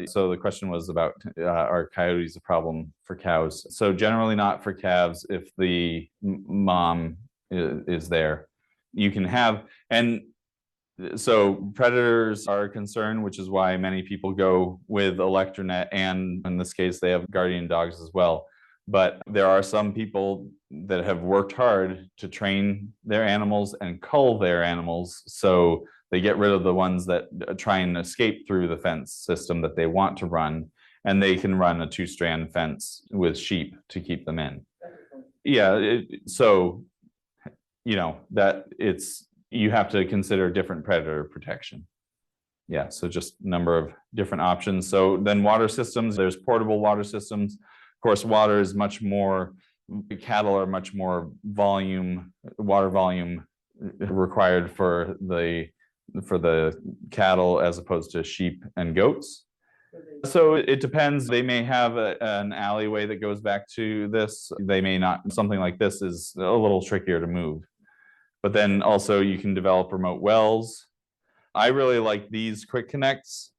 so the question was about are coyotes a problem for cows? So generally not for calves if the mom is there. You can have, and so predators are a concern, which is why many people go with electronet, and in this case they have guardian dogs as well. But there are some people that have worked hard to train their animals and cull their animals, so they get rid of the ones that try and escape through the fence system that they want to run, and they can run a 2-strand fence with sheep to keep them in. Yeah, so you know that you have to consider different predator protection. Yeah, so just a number of different options. So then water systems, there's portable water systems. Of course, water is much more, cattle are much more water volume required for the cattle as opposed to sheep and goats. So it depends. They may have an alleyway that goes back to this. They may not. Something like this is a little trickier to move. But then also you can develop remote wells. I really like these quick connects.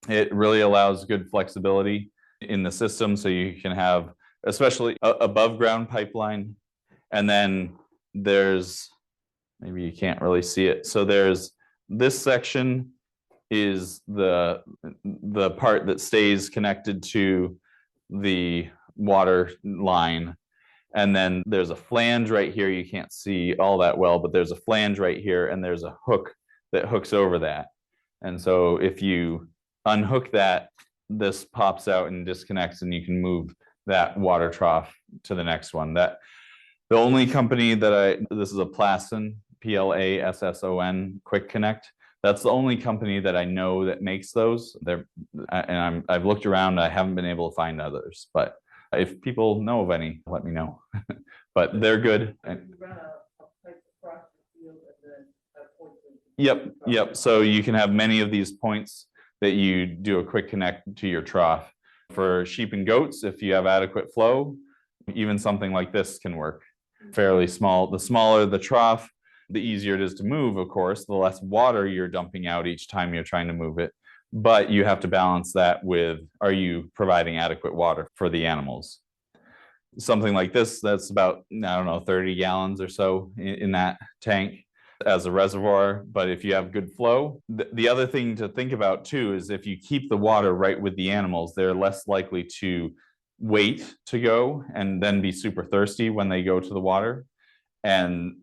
It really allows good flexibility in the system. So you can have, especially above ground pipeline. And then there's, maybe you can't really see it. So there's this section is the part that stays connected to the water line. And then there's a flange right here. You can't see all that well, but there's a flange right here, and there's a hook that hooks over that. And so if you unhook that, this pops out and disconnects, and you can move that water trough to the next one. The only company that this is a Plasson, Plasson Quick Connect. That's the only company that I know that makes those. I've looked around, I haven't been able to find others, but if people know of any, let me know. But they're good. Yep. So you can have many of these points that you do a quick connect to your trough. For sheep and goats, if you have adequate flow, even something like this can work. Fairly small. The smaller the trough, the easier it is to move, of course, the less water you're dumping out each time you're trying to move it. But you have to balance that with, are you providing adequate water for the animals? Something like this, that's about, I don't know, 30 gallons or so in that tank as a reservoir. But if you have good flow, the other thing to think about too is if you keep the water right with the animals, they're less likely to wait to go and then be super thirsty when they go to the water. And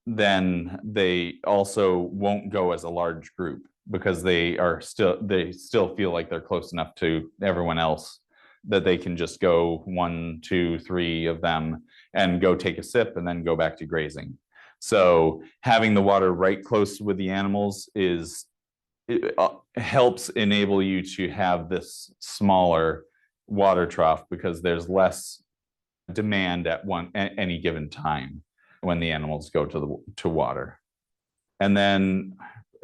then they also won't go as a large group because they still feel like they're close enough to everyone else that they can just go 1, 2, 3 of them and go take a sip and then go back to grazing. So having the water right close with the animals helps enable you to have this smaller water trough because there's less demand at any given time when the animals go to water. And then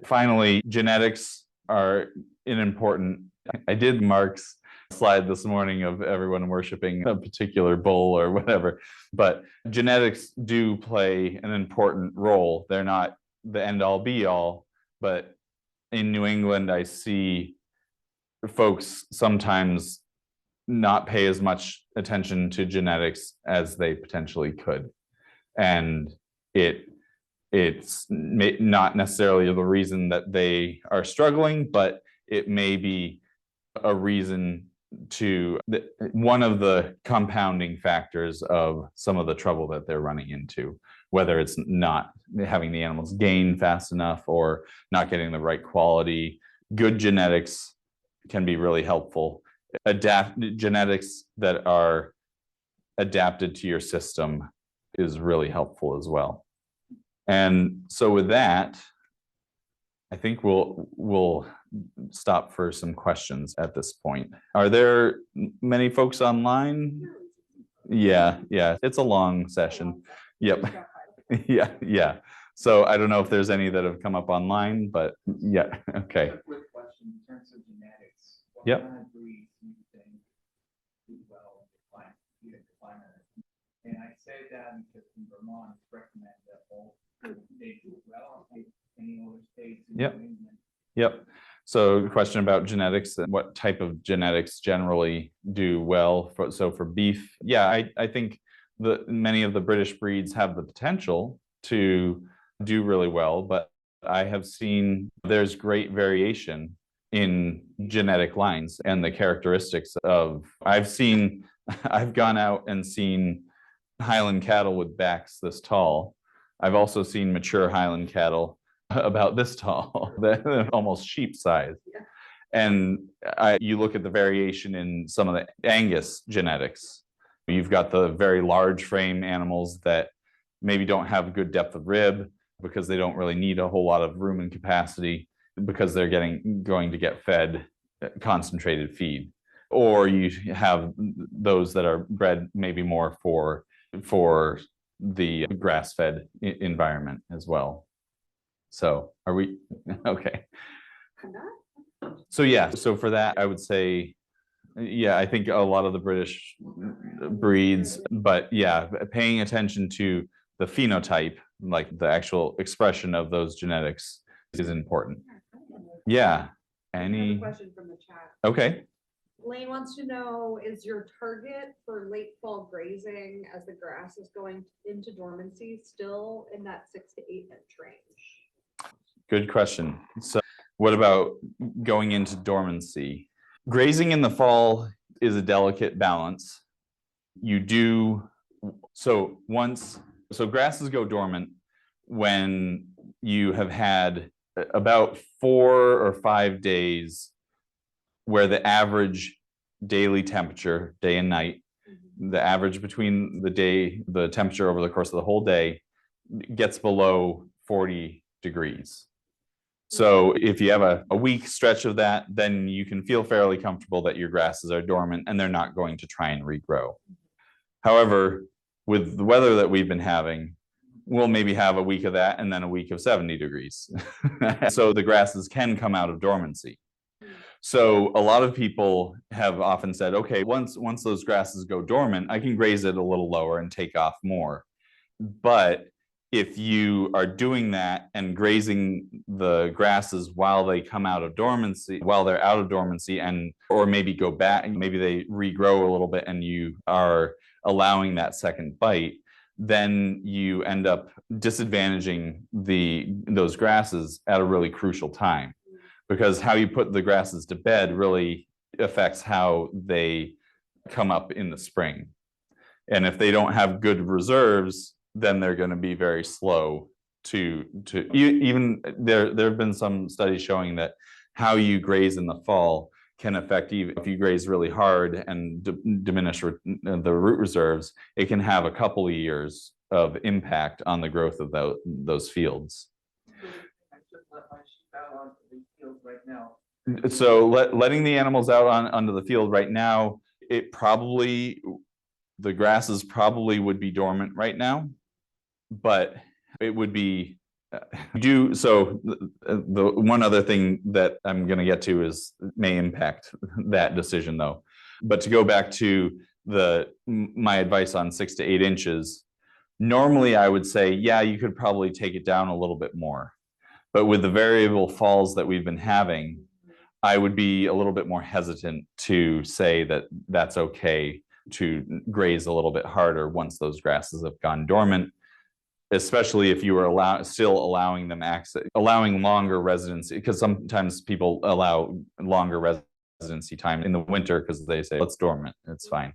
finally, genetics are an important. I did Mark's slide this morning of everyone worshiping a particular bull or whatever, but genetics do play an important role. They're not the end all be all, but in New England, I see folks sometimes not pay as much attention to genetics as they potentially could. And it's not necessarily the reason that they are struggling, but it may be a reason to one of the compounding factors of some of the trouble that they're running into, whether it's not having the animals gain fast enough or not getting the right quality. Good genetics can be really helpful. Genetics that are adapted to your system is really helpful as well. And so with that, I think we'll stop for some questions at this point. Are there many folks online? Yeah, it's a long session. Yep. Yeah. So I don't know if there's any that have come up online, but yeah, okay. A quick question in terms of genetics. What Yep. kind of breeds do you think do well in the climate? And I say that because in Vermont, it's recommended that all they do well in any other states. In Yep. New England. Yep. So question about genetics, what type of genetics generally do well for beef? Yeah, I think many of the British breeds have the potential to do really well, but I have seen there's great variation in genetic lines and the characteristics of, I've gone out and seen Highland cattle with backs this tall. I've also seen mature Highland cattle about this tall, almost sheep size. Yeah. And you look at the variation in some of the Angus genetics. You've got the very large frame animals that maybe don't have good depth of rib because they don't really need a whole lot of room and capacity because they're going to get fed concentrated feed. Or you have those that are bred maybe more for the grass-fed environment as well. So are we okay? So yeah, so for that, I would say, yeah, I think a lot of the British breeds, but yeah, paying attention to the phenotype, like the actual expression of those genetics is important. Yeah. I have a question from the chat. Okay. Lane wants to know, is your target for late fall grazing as the grass is going into dormancy still in that 6 to 8 inch range? Good question. So what about going into dormancy? Grazing in the fall is a delicate balance. So grasses go dormant when you have had about 4 or 5 days where the average daily temperature, day and night, the average between the temperature over the course of the whole day gets below 40 degrees. So if you have a week stretch of that, then you can feel fairly comfortable that your grasses are dormant and they're not going to try and regrow. However, with the weather that we've been having, we'll maybe have a week of that and then a week of 70 degrees. So the grasses can come out of dormancy. So a lot of people have often said, okay, once those grasses go dormant, I can graze it a little lower and take off more. But if you are doing that and grazing the grasses while they come out of dormancy, while they're out of dormancy, or maybe go back, maybe they regrow a little bit and you are allowing that second bite, then you end up disadvantaging those grasses at a really crucial time. Because how you put the grasses to bed really affects how they come up in the spring. And if they don't have good reserves, then they're going to be very slow to even there have been some studies showing that how you graze in the fall can affect, even if you graze really hard and diminish the root reserves, it can have a couple of years of impact on the growth of those fields. I just let my sheep out onto the field right now. So letting the animals out onto the field right now, the grasses probably would be dormant right now, but it would be the one other thing that I'm going to get to may impact that decision though. But to go back to my advice on 6 to 8 inches, normally I would say, yeah, you could probably take it down a little bit more. But with the variable falls that we've been having, I would be a little bit more hesitant to say that that's okay to graze a little bit harder once those grasses have gone dormant, especially if you were still allowing them access, allowing longer residency, because sometimes people allow longer residency time in the winter because they say, let's dormant, it's fine.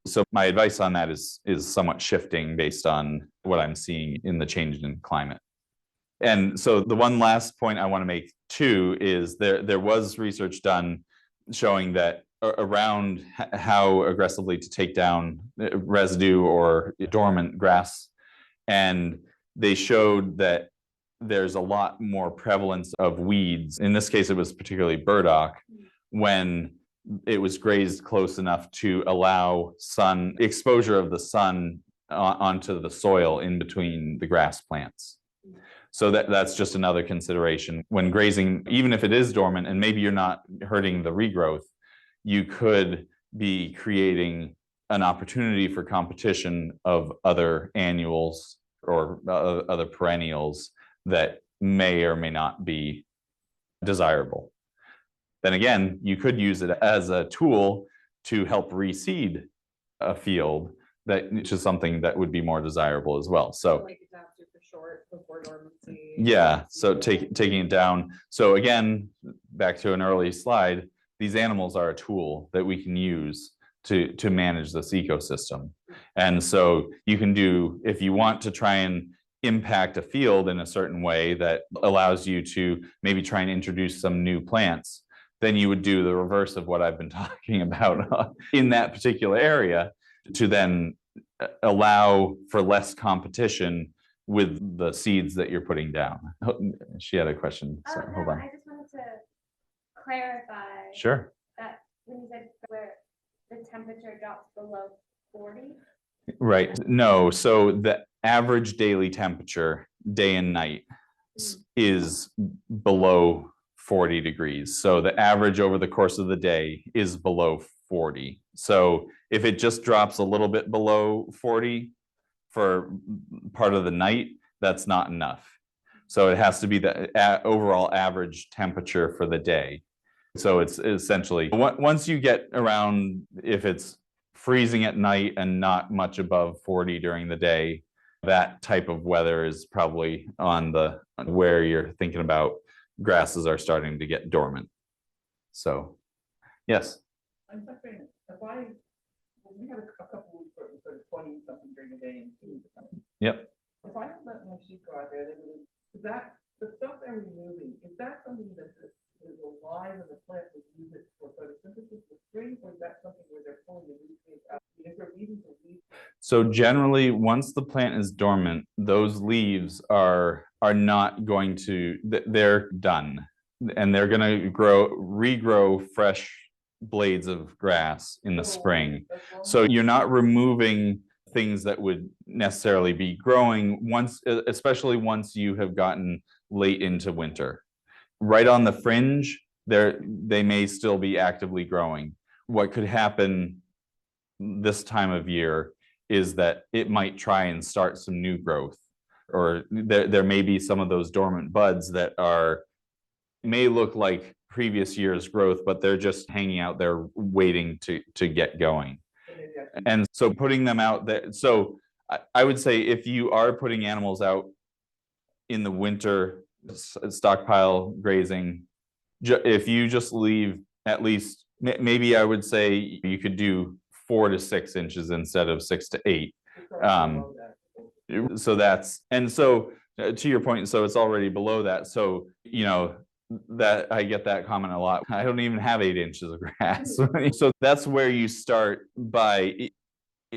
So my advice on that is somewhat shifting based on what I'm seeing in the change in climate. And so the one last point I want to make too is there was research done showing that around how aggressively to take down residue or dormant grass. And they showed that there's a lot more prevalence of weeds. In this case, it was particularly burdock when it was grazed close enough to allow sun exposure of the sun onto the soil in between the grass plants. So that's just another consideration when grazing, even if it is dormant and maybe you're not hurting the regrowth, you could be creating an opportunity for competition of other annuals or other perennials that may or may not be desirable. Then again, you could use it as a tool to help reseed a field, which is something that would be more desirable as well. So like it's not super short before dormancy. yeah, so taking it down. So again, back to an early slide, these animals are a tool that we can use to manage this ecosystem. And so you can do, if you want to try and impact a field in a certain way that allows you to maybe try and introduce some new plants, then you would do the reverse of what I've been talking about in that particular area to then allow for less competition with the seeds that you're putting down. She had a question. So, hold on. I just wanted to clarify. Sure. That when you said where the temperature drops below 40. Right. No. So the average daily temperature, day and night, is below 40 degrees. So the average over the course of the day is below 40. So if it just drops a little bit below 40 for part of the night, that's not enough. So it has to be the overall average temperature for the day. So it's essentially, once you get around, if it's freezing at night and not much above 40 during the day, that type of weather is probably on where you're thinking about grasses are starting to get dormant. So, yes. I'm wondering, we had a couple weeks where it was sort of 20 something during the day and 2 something. Yep. If I had let my sheep go out there, the stuff they're removing, is that something that is alive and the plant would use it for photosynthesis for spring, or is that something where they're pulling the nutrients out? Is there reason to leave? So generally, once the plant is dormant, those leaves are not going to, they're done. And they're going to regrow fresh blades of grass in the spring. So you're not removing things that would necessarily be growing especially once you have gotten late into winter. Right on the fringe, they may still be actively growing. What could happen this time of year is that it might try and start some new growth, or there may be some of those dormant buds that may look like previous year's growth, but they're just hanging out there waiting to get going. And so putting them out there, so I would say if you are putting animals out in the winter, stockpile grazing, if you just leave at least, maybe I would say you could do 4 to 6 inches instead of 6 to 8. So to your point, so it's already below that. So, that I get that comment a lot. I don't even have 8 inches of grass. So that's where you start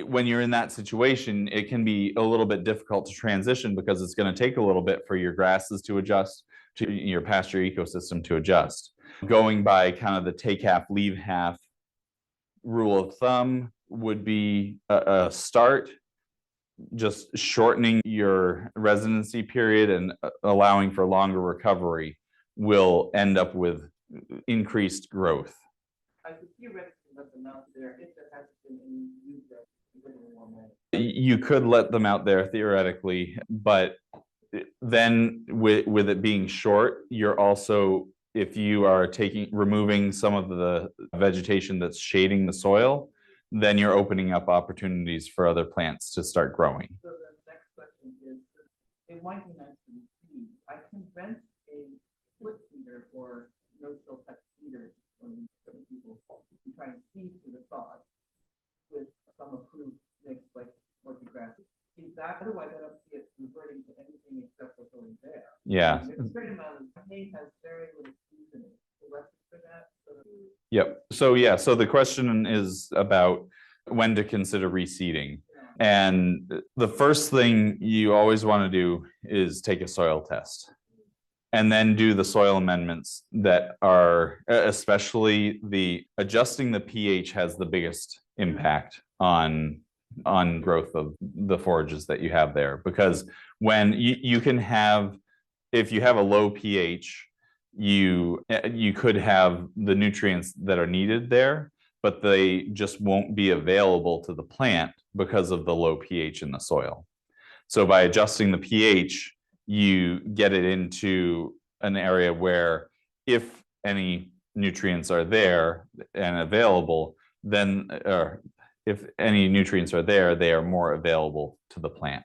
when you're in that situation, it can be a little bit difficult to transition because it's going to take a little bit for your grasses to adjust, to your pasture ecosystem to adjust. Going by kind of the take half, leave half rule of thumb would be a start, just shortening your residency period and allowing for longer recovery will end up with increased growth. I could theoretically let them out there if there hasn't been any new growth. You could let them out there theoretically, but then with it being short, you're also if you are removing some of the vegetation that's shading the soil, then you're opening up opportunities for other plants to start growing. So the next question is, it might be nice to see, I convinced a split seeder or no-till type seeder from certain people to try and seed to the sod with some approved mix like grass. Is that, otherwise I don't see it converting to anything except what's already there. Yeah. A certain amount of hay has very little seasoning. The rest for that. Yep. So yeah, so the question is about when to consider reseeding. And the first thing you always want to do is take a soil test. And then do the soil amendments that are, especially adjusting the pH has the biggest impact on growth of the forages that you have there. Because when you can have, if you have a low pH, you could have the nutrients that are needed there, but they just won't be available to the plant because of the low pH in the soil. So by adjusting the pH, you get it into an area where if any nutrients are there and available, then, or if any nutrients are there, they are more available to the plant.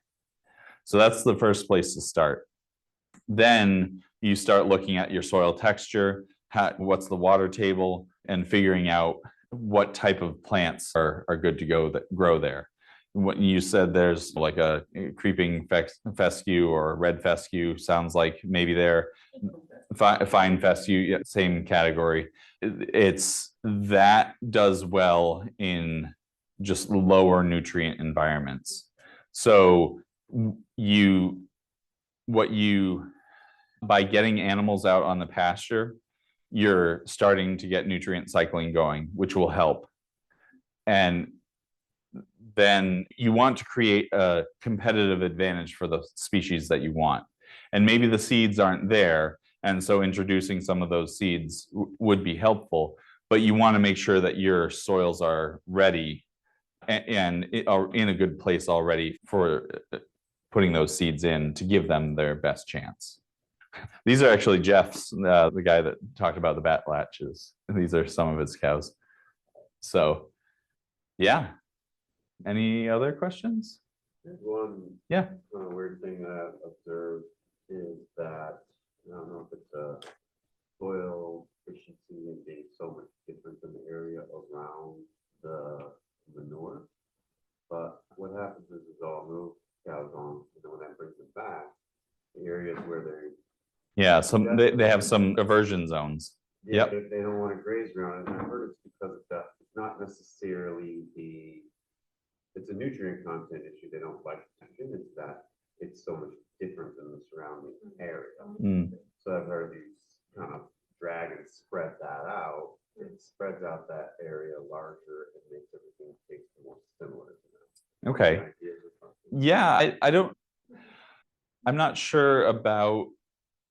So that's the first place to start. Then you start looking at your soil texture, what's the water table, and figuring out what type of plants are good to go that grow there. What you said, there's like a creeping fescue or red fescue, sounds like maybe they're fine fescue, yeah, same category. It's that does well in just lower nutrient environments. So by getting animals out on the pasture, you're starting to get nutrient cycling going, which will help. And then you want to create a competitive advantage for the species that you want. And maybe the seeds aren't there, and so introducing some of those seeds would be helpful, but you want to make sure that your soils are ready and are in a good place already for putting those seeds in to give them their best chance. These are actually Jeff's, the guy that talked about the bat latches. These are some of his cows. So, yeah. Any other questions? There's one Yeah. kind of weird thing that I've observed is that, I don't know if it's a soil efficiency and being so much different in the area around the manure. But what happens is I'll move cows on, and then when that brings them back, the areas where they're, Yeah, they have some aversion zones. yeah, Yep. they don't want to graze around it. And I heard it's because of that. It's not necessarily it's a nutrient content issue. They don't like it. It's that it's so much different than the surrounding area. Mm. So I've heard these kind of drag and spread that out. It spreads out that area larger and makes everything taste more similar to that. Okay. Any ideas or something? Yeah, I'm not sure about,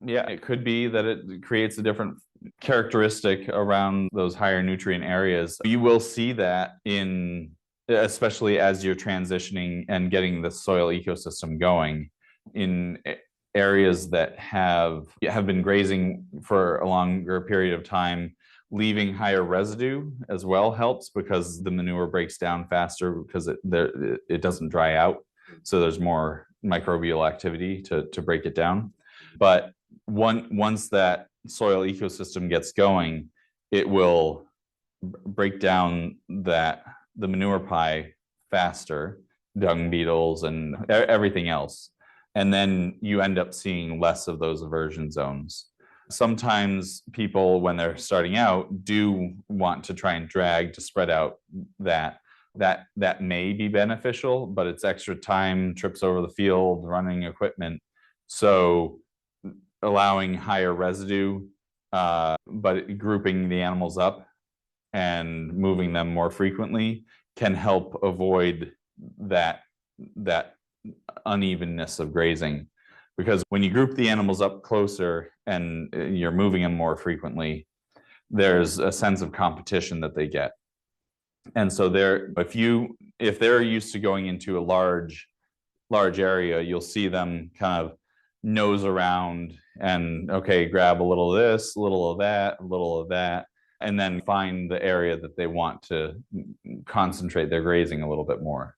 yeah, it could be that it creates a different characteristic around those higher nutrient areas. You will see that especially as you're transitioning and getting the soil ecosystem going in areas that have been grazing for a longer period of time. Leaving higher residue as well helps because the manure breaks down faster because it doesn't dry out. So there's more microbial activity to break it down. But once that soil ecosystem gets going, it will break down the manure pie faster, dung beetles and everything else. And then you end up seeing less of those aversion zones. Sometimes people, when they're starting out, do want to try and drag to spread out that may be beneficial, but it's extra time, trips over the field, running equipment. So allowing higher residue, but grouping the animals up and moving them more frequently can help avoid that unevenness of grazing. Because when you group the animals up closer and you're moving them more frequently, there's a sense of competition that they get. And so if they're used to going into a large area, you'll see them kind of nose around and, okay, grab a little of this, a little of that, a little of that, and then find the area that they want to concentrate their grazing a little bit more.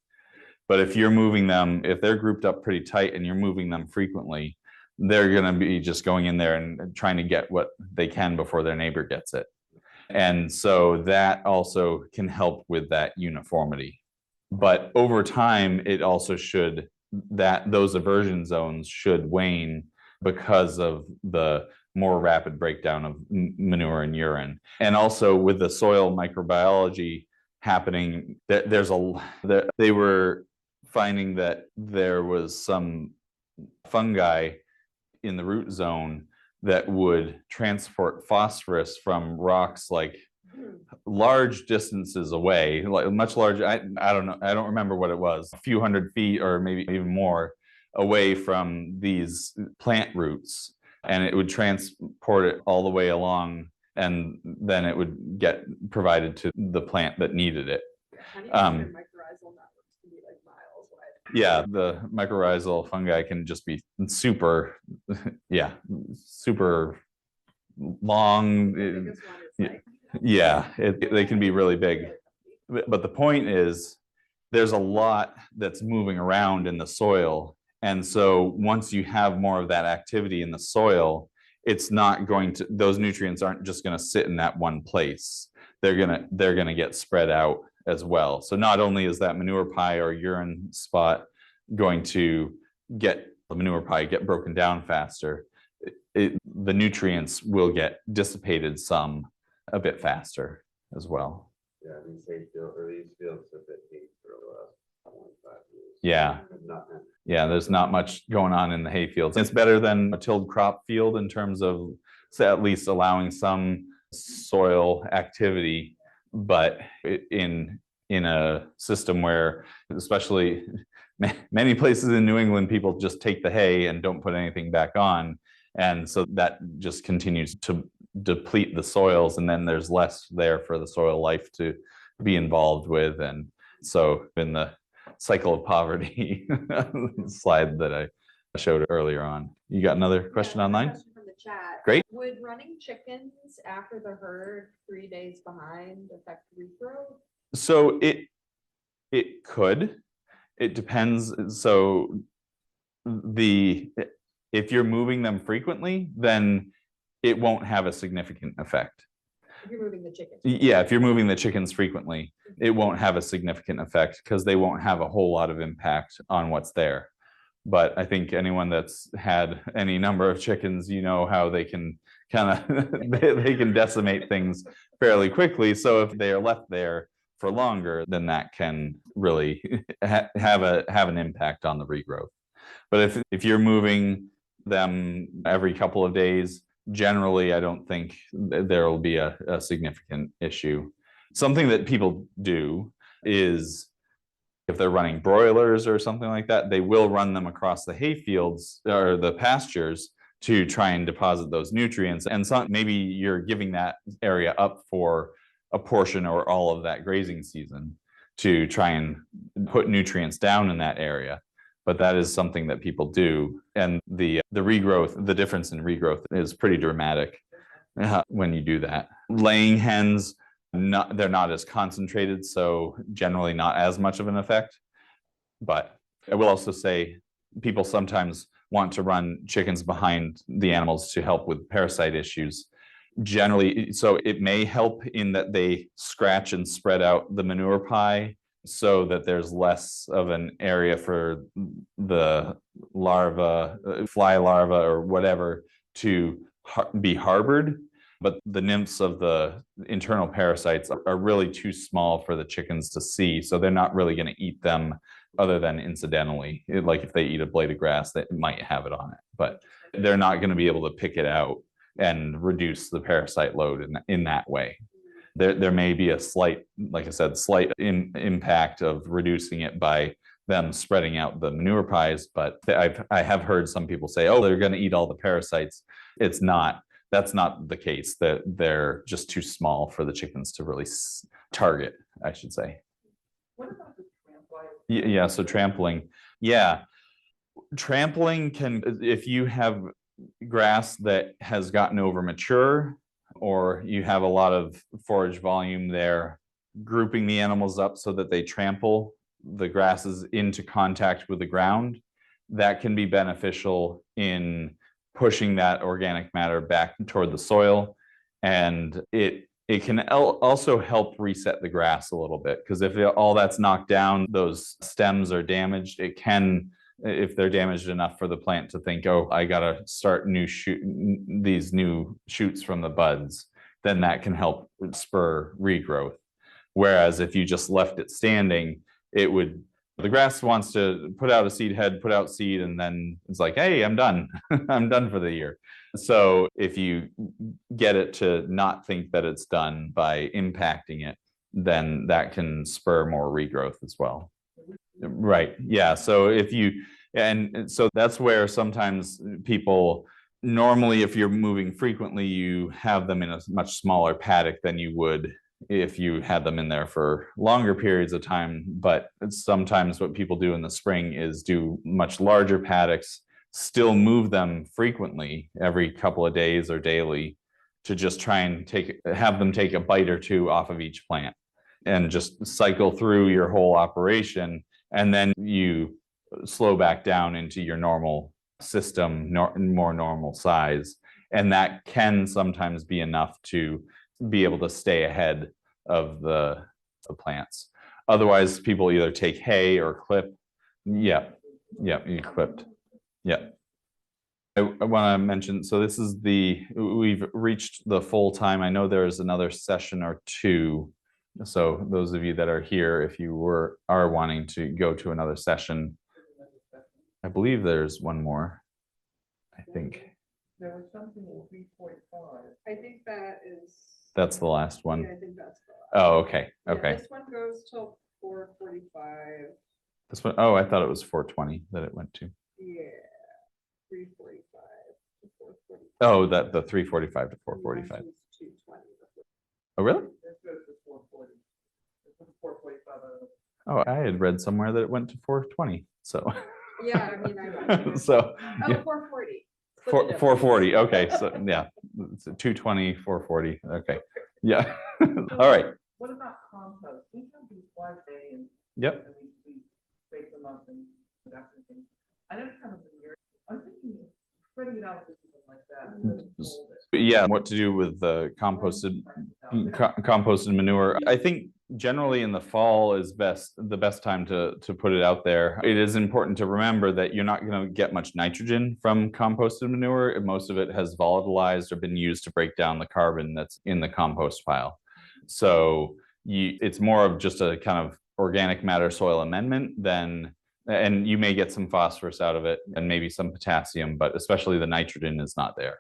But if you're moving them, if they're grouped up pretty tight and you're moving them frequently, they're going to be just going in there and trying to get what they can before their neighbor gets it. And so that also can help with that uniformity. But over time, it also should, that those aversion zones should wane because of the more rapid breakdown of manure and urine. And also with the soil microbiology happening, they were finding that there was some fungi in the root zone that would transport phosphorus from rocks like large distances away, like much larger. I don't know. I don't remember what it was, a few 100 feet or maybe even more away from these plant roots. And it would transport it all the way along, and then it would get provided to the plant that needed it. Mycorrhizal networks can be like miles wide. Yeah, the mycorrhizal fungi can just be super, yeah, super long. The biggest one is like. Yeah, they can be really big. But the point is, there's a lot that's moving around in the soil. And so once you have more of that activity in the soil, it's not going to, those nutrients aren't just going to sit in that one place. They're going to get spread out as well. So not only is that manure pie or urine spot going to get the manure pie get broken down faster, the nutrients will get dissipated a bit faster as well. Yeah, these fields have been hay for the last 25 years. Yeah. Yeah, there's not much going on in the hay fields. It's better than a tilled crop field in terms of, say, at least allowing some soil activity, but in a system where, especially many places in New England, people just take the hay and don't put anything back on. And so that just continues to deplete the soils, and then there's less there for the soil life to be involved with. And so in the cycle of poverty slide that I showed earlier on. You got another question online? Question from the chat. Great. Would running chickens after the herd 3 days behind affect regrowth? So it could. It depends. So if you're moving them frequently, then it won't have a significant effect. If you're moving the chickens. Yeah, if you're moving the chickens frequently, it won't have a significant effect because they won't have a whole lot of impact on what's there. But I think anyone that's had any number of chickens, you know how they can kind of they can decimate things fairly quickly. So if they are left there for longer, then that can really have an impact on the regrowth. But if you're moving them every couple of days, generally, I don't think there will be a significant issue. Something that people do is, if they're running broilers or something like that, they will run them across the hay fields or the pastures to try and deposit those nutrients. And maybe you're giving that area up for a portion or all of that grazing season to try and put nutrients down in that area. But that is something that people do. And the regrowth, the difference in regrowth is pretty dramatic when you do that. Laying hens, they're not as concentrated, so generally not as much of an effect. But I will also say people sometimes want to run chickens behind the animals to help with parasite issues. Generally, so it may help in that they scratch and spread out the manure pie so that there's less of an area for the larva, fly larva or whatever to be harbored. But the nymphs of the internal parasites are really too small for the chickens to see. So they're not really going to eat them other than incidentally. Like if they eat a blade of grass, they might have it on it, but they're not going to be able to pick it out and reduce the parasite load in that way. There may be a slight, like I said, slight impact of reducing it by them spreading out the manure pies, but I have heard some people say, oh, they're going to eat all the parasites. That's not the case. That they're just too small for the chickens to really target, I should say. What about the tramp life? Yeah, so trampling. Yeah. Trampling can, if you have grass that has gotten over mature, or you have a lot of forage volume there, grouping the animals up so that they trample the grasses into contact with the ground, that can be beneficial in pushing that organic matter back toward the soil. And it can also help reset the grass a little bit, because if all that's knocked down, those stems are damaged, it can, if they're damaged enough for the plant to think, oh, I gotta start these new shoots from the buds, then that can help spur regrowth. Whereas if you just left it standing, the grass wants to put out a seed head, put out seed, and then it's like, hey, I'm done. I'm done for the year. So if you get it to not think that it's done by impacting it, then that can spur more regrowth as well. Right. Yeah. So and so that's where sometimes people, normally, if you're moving frequently, you have them in a much smaller paddock than you would if you had them in there for longer periods of time. But sometimes what people do in the spring is do much larger paddocks, still move them frequently every couple of days or daily, to just try and have them take a bite or two off of each plant and just cycle through your whole operation. And then you slow back down into your normal system, more normal size. And that can sometimes be enough to be able to stay ahead of the plants. Otherwise, people either take hay or clip. Yeah, you clipped. Yeah. I want to mention, so this is we've reached the full time. I know there's another session or two. So those of you that are here, if you are wanting to go to another session, I believe there's one more, I think. There was something in 3.5. I think That's the last one. I think that's the last. Oh, okay, Yeah, okay. This one goes till 4:45. This one, oh, I thought it was 420 that it went to. Yeah, 3:45 to 4:45. Oh, the 3:45 to 4:45. 2:20. Oh, really? This goes to 440. This is 445. Oh, I had read somewhere that it went to 420, so. Yeah, I mean, I. So, Oh, yeah. 4:40. 440, okay, so, yeah, it's 220, 440, okay, yeah, all right, What about compost? We have these twice a day and yep. and we break them up and that kind of thing. I don't have a year. I'm thinking of spreading it out or something like that. and then fold it. Yeah, what to do with the composted manure. I think generally in the fall is the best time to put it out there. It is important to remember that you're not going to get much nitrogen from composted manure. Most of it has volatilized or been used to break down the carbon that's in the compost pile. So it's more of just a kind of organic matter soil amendment and you may get some phosphorus out of it and maybe some potassium, but especially the nitrogen is not there.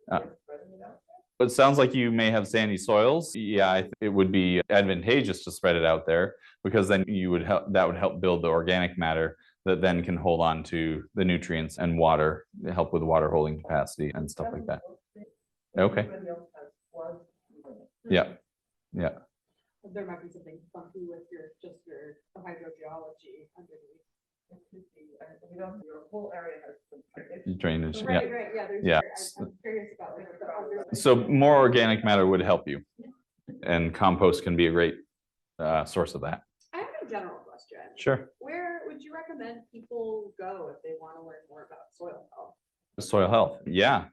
But it sounds like you may have sandy soils. Yeah, it would be advantageous to spread it out there, because then that would help build the organic matter that then can hold on to the nutrients and water, help with water holding capacity and stuff like that. Okay. Yeah. Yeah. There might be something funky with your hydrogeology underneath. You know, your whole area has some Drainage. Yeah. Right, yeah. Yeah. I'm curious about like the other. So more organic matter would help you, and compost can be a great source of that. I have a general question. Sure. Where would you recommend people go if they want to learn more about soil health? Soil health. Yeah.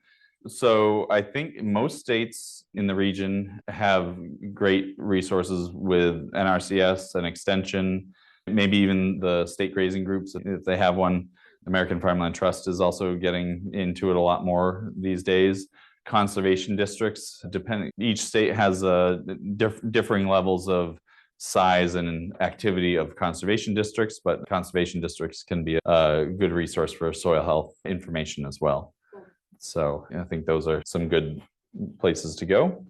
So I think most states in the region have great resources with NRCS and extension, maybe even the state grazing groups, if they have one. American Farmland Trust is also getting into it a lot more these days. Conservation districts, each state has differing levels of size and activity of conservation districts, but conservation districts can be a good resource for soil health information as well. So I think those are some good places to go.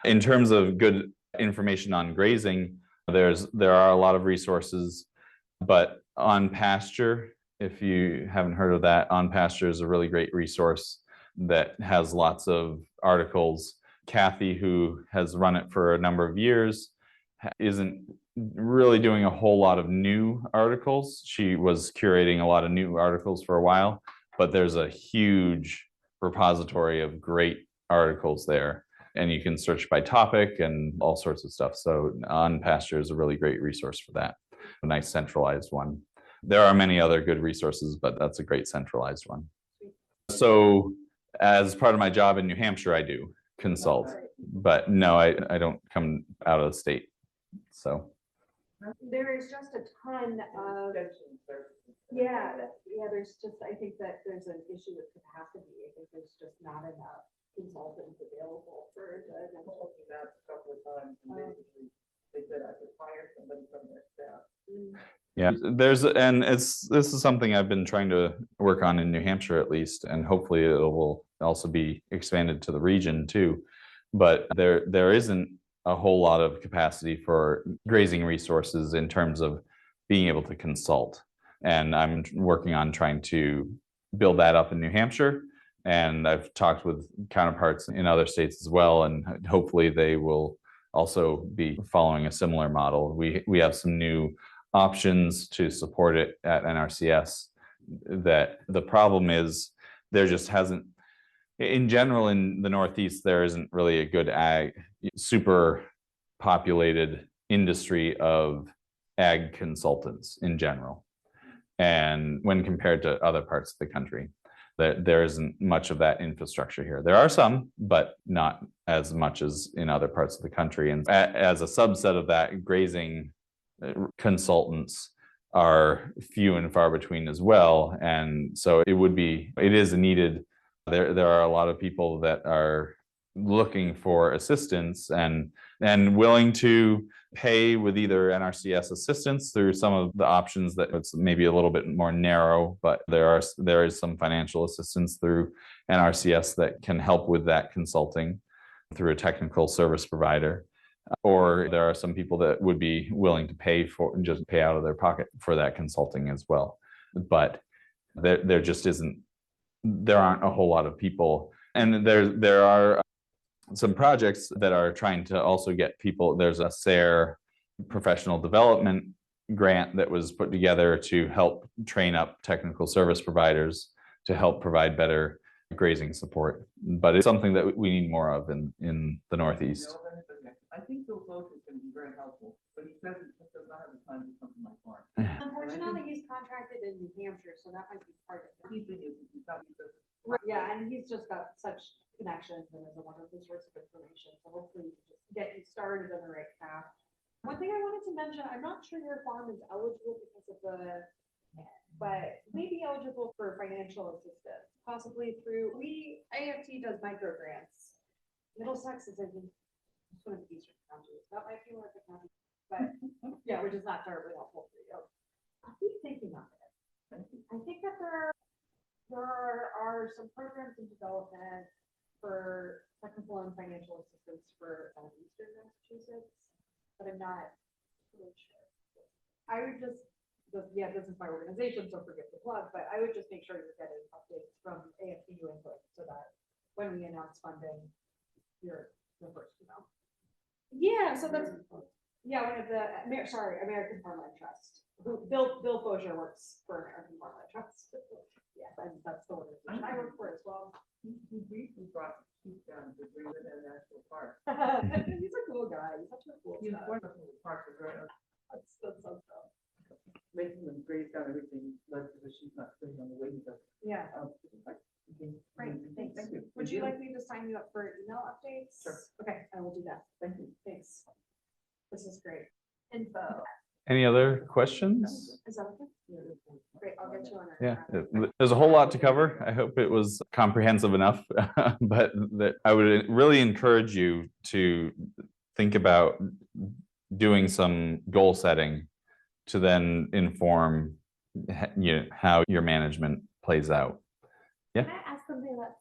In terms of good information on grazing, there are a lot of resources, but On Pasture, if you haven't heard of that, On Pasture is a really great resource that has lots of articles. Kathy, who has run it for a number of years, isn't really doing a whole lot of new articles. She was curating a lot of new articles for a while, but there's a huge repository of great articles there. And you can search by topic and all sorts of stuff. So On Pasture is a really great resource for that. A nice centralized one. There are many other good resources, but that's a great centralized one. So as part of my job in New Hampshire, I do consult, but no, I don't come out of the state. So There is just a ton of, yeah, there's just, I think that there's an issue with capacity. I think there's just not enough consultants available for the. That a couple of times, and basically, they said I could hire somebody from their staff. yeah, this is something I've been trying to work on in New Hampshire at least, and hopefully it will also be expanded to the region too. But there isn't a whole lot of capacity for grazing resources in terms of being able to consult. And I'm working on trying to build that up in New Hampshire. And I've talked with counterparts in other states as well, and hopefully they will also be following a similar model. We have some new options to support it at NRCS. That the problem is there just hasn't, in general in the Northeast, there isn't really a good super populated industry of ag consultants in general. And when compared to other parts of the country, there isn't much of that infrastructure here. There are some, but not as much as in other parts of the country. And as a subset of that, grazing consultants are few and far between as well. And so it is needed. There are a lot of people that are looking for assistance and willing to pay with either NRCS assistance through some of the options that it's maybe a little bit more narrow, but there is some financial assistance through NRCS that can help with that consulting through a technical service provider. Or there are some people that would be willing to pay out of their pocket for that consulting as well. But there aren't a whole lot of people. And there are some projects that are trying to also get people. There's a SARE professional development grant that was put together to help train up technical service providers to help provide better grazing support. But it's something that we need more of in the Northeast. I think Bill Foch is going to be very helpful, but he says he just does not have the time to come to my farm. Unfortunately, he's contracted in New Hampshire, so that might be part of it. He's been using, he's not because. Yeah, and he's just got such connections and is a wonderful source of information. So hopefully we can just get you started on the right path. One thing I wanted to mention, I'm not sure your farm is eligible because of but may be eligible for financial assistance, possibly through, AFT does micro grants. Middlesex is in one of the eastern counties. That might be one of the counties, but yeah, which is not terribly helpful for you. I'll keep thinking on it. I think that there are some programs in development for technical and financial assistance for eastern Massachusetts, but I'm not really sure. I would just, this is my organization, so forget the plug, but I would just make sure you're getting updates from AFPU input so that when we announce funding, you're the first to know. Yeah, so that's, one of the, American Farmland Trust. Bill Focher works for American Farmland Trust. Yeah, and that's the organization I work for as well. He briefly brought Keith down to Greenwood and National Park. He's a cool guy. He's such a cool He's guy. wonderful. The park is right. That's so cool. Making them graze down everything, like the she's not sitting on the waiting list. Yeah. Great, Thanks. Thank you. Would you like me to sign you up for email updates? Sure. Okay, I will do that. Thank you. Thanks. This is great. Info. Any other questions? Is that okay? Great, I'll get you on it. Yeah, there's a whole lot to cover. I hope it was comprehensive enough, but that I would really encourage you to think about doing some goal setting to then inform how your management plays out. Yeah. Can I ask something that's,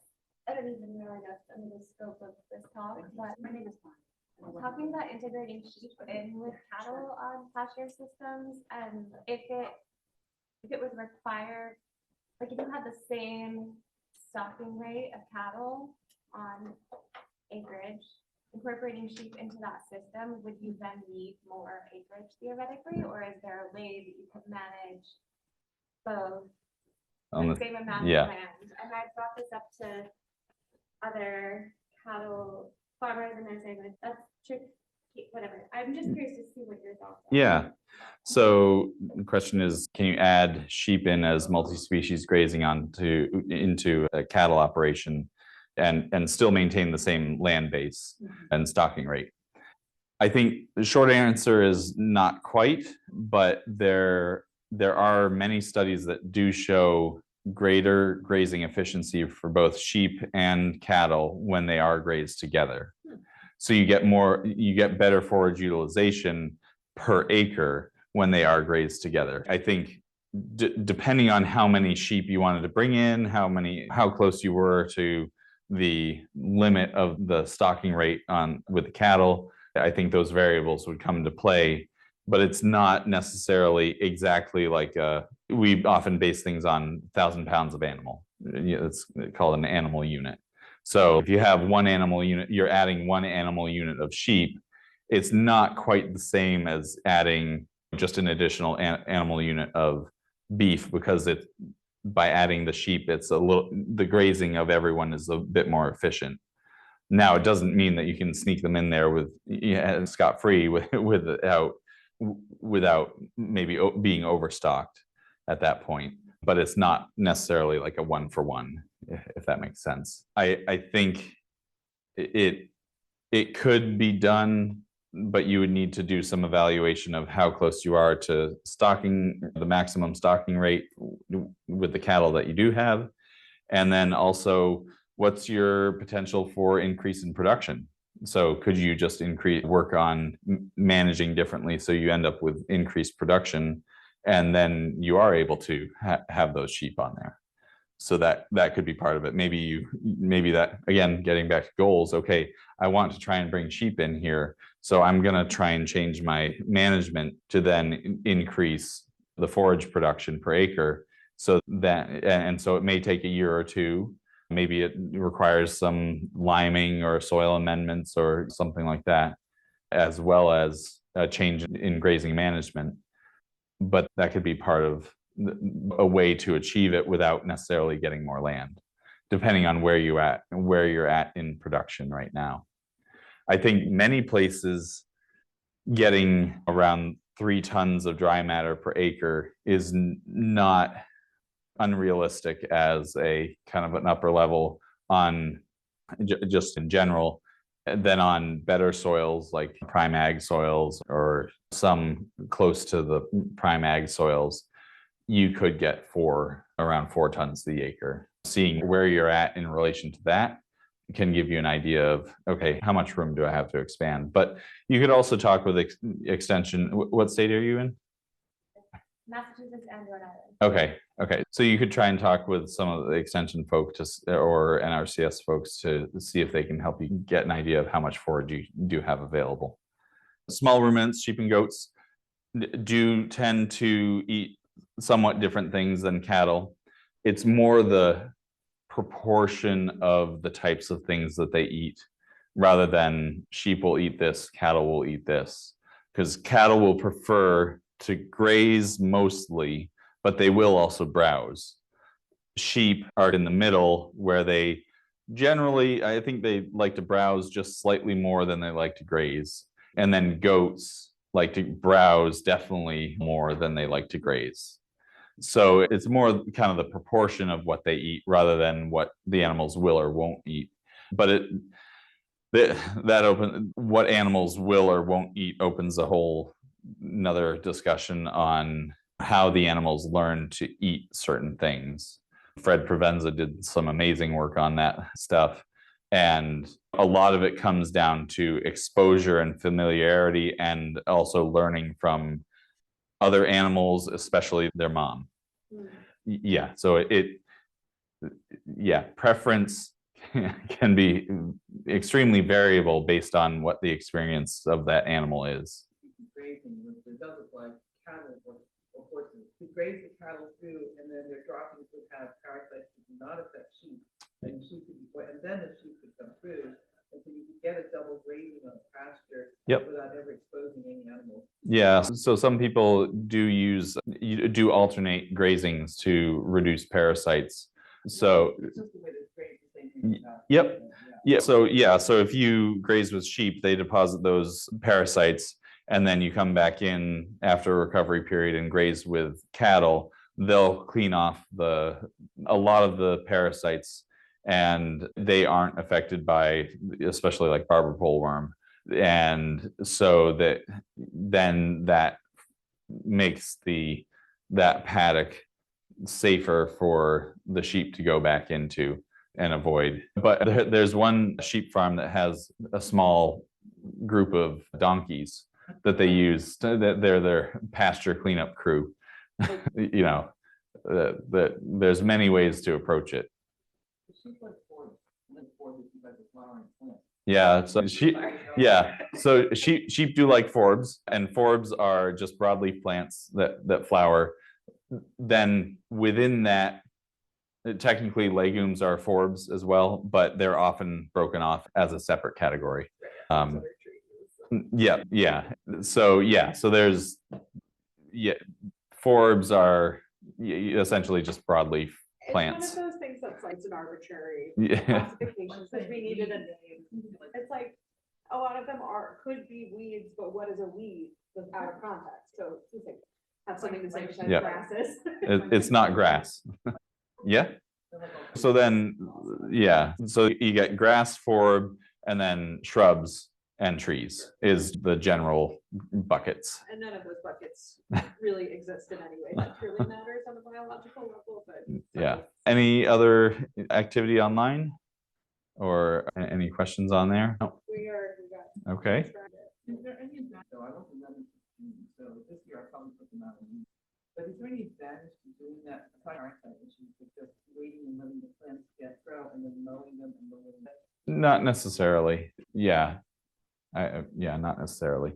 I don't even realize that's under the scope of this talk, but My name is talking about integrating sheep in with cattle on pasture systems, and if it was required, like if you had the same stocking rate of cattle on acreage, incorporating sheep into that system, would you then need more acreage theoretically, or is there a way that you could manage both On the the- same amount yeah. of land? And I brought this up to other cattle farmers, and they're saying like, that's tricky, whatever. I'm just curious to see what your thoughts are. Yeah. So the question is, can you add sheep in as multi-species grazing into a cattle operation and still maintain the same land base and stocking rate? I think the short answer is not quite, but there are many studies that do show greater grazing efficiency for both sheep and cattle when they are grazed together. So you get better forage utilization per acre when they are grazed together. I think depending on how many sheep you wanted to bring in, how close you were to the limit of the stocking rate with the cattle, I think those variables would come into play. But it's not necessarily exactly like we often base things on 1,000 pounds of animal. It's called an animal unit. So if you have one animal unit, you're adding one animal unit of sheep. It's not quite the same as adding just an additional animal unit of beef, because by adding the sheep, the grazing of everyone is a bit more efficient. Now, it doesn't mean that you can sneak them in there scot-free without maybe being overstocked at that point. But it's not necessarily like a 1-for-1, if that makes sense. I think it could be done, but you would need to do some evaluation of how close you are to the maximum stocking rate with the cattle that you do have. And then also, what's your potential for increase in production? So could you just work on managing differently so you end up with increased production, and then you are able to have those sheep on there? So that could be part of it. Maybe that, again, getting back to goals. Okay, I want to try and bring sheep in here, so I'm going to try and change my management to then increase the forage production per acre. So it may take a year or two. Maybe it requires some liming or soil amendments or something like that, as well as a change in grazing management. But that could be part of a way to achieve it without necessarily getting more land, depending on where you're at in production right now. I think many places getting around 3 tons of dry matter per acre is not unrealistic as a kind of an upper level on just in general. Then on better soils like prime ag soils or some close to the prime ag soils, you could get around 4 tons to the acre. Seeing where you're at in relation to that can give you an idea of, okay, how much room do I have to expand? But you could also talk with extension. What state are you in? Massachusetts and Rhode Island. Okay. So you could try and talk with some of the extension folk or NRCS folks to see if they can help you get an idea of how much forage you do have available. Small ruminants, sheep and goats, do tend to eat somewhat different things than cattle. It's more the proportion of the types of things that they eat, rather than sheep will eat this, cattle will eat this. Because cattle will prefer to graze mostly, but they will also browse. Sheep are in the middle, where they generally, I think they like to browse just slightly more than they like to graze. And then goats like to browse definitely more than they like to graze. So it's more kind of the proportion of what they eat rather than what the animals will or won't eat. But what animals will or won't eat opens a whole another discussion on how the animals learn to eat certain things. Fred Provenza did some amazing work on that stuff. And a lot of it comes down to exposure and familiarity, and also learning from other animals, especially their mom. Yeah, so preference can be extremely variable based on what the experience of that animal is. Grazing, it does look like cattle or horses. You graze the cattle through, and then they're dropping to kind of parasites that do not affect sheep, and then the sheep could come through, and so you could get a double grazing Yeah, so some people do alternate grazings to reduce parasites. So, It's just the way they graze the same thing. yep. So if you graze with sheep, they deposit those parasites, and then you come back in after a recovery period and graze with cattle, they'll clean off a lot of the parasites, and they aren't affected by, especially like barber pole worm. And so that makes that paddock safer for the sheep to go back into and avoid. But there's one sheep farm that has a small group of donkeys that they use. That they're their pasture cleanup crew. You know, that there's many ways to approach it. Yeah, so sheep do like forbs, and forbs are just broadleaf plants that flower. Then within that, technically legumes are forbs as well, but they're often broken off as a separate category. Yeah. So there's forbs are essentially just broadleaf plants. It's one of those things that's like an arbitrary Yeah. classification, because we needed a name. It's like, a lot of them could be weeds, but what is a weed was out of context, so it's like, have something to say besides Yeah. grasses. It's not grass. Yeah. So then, so you get grass, forb, and then shrubs and trees is the general buckets. And none of those buckets really exist in any way that truly matters on a biological level, but. Yeah. Any other activity online or any questions on there? No. We got. Okay. Is there any advantage, so I don't remember, so this year I probably put them out. But is there any advantage to doing that, just waiting and letting the plants get grow and then mowing them and mowing them? Not necessarily. Yeah. Not necessarily.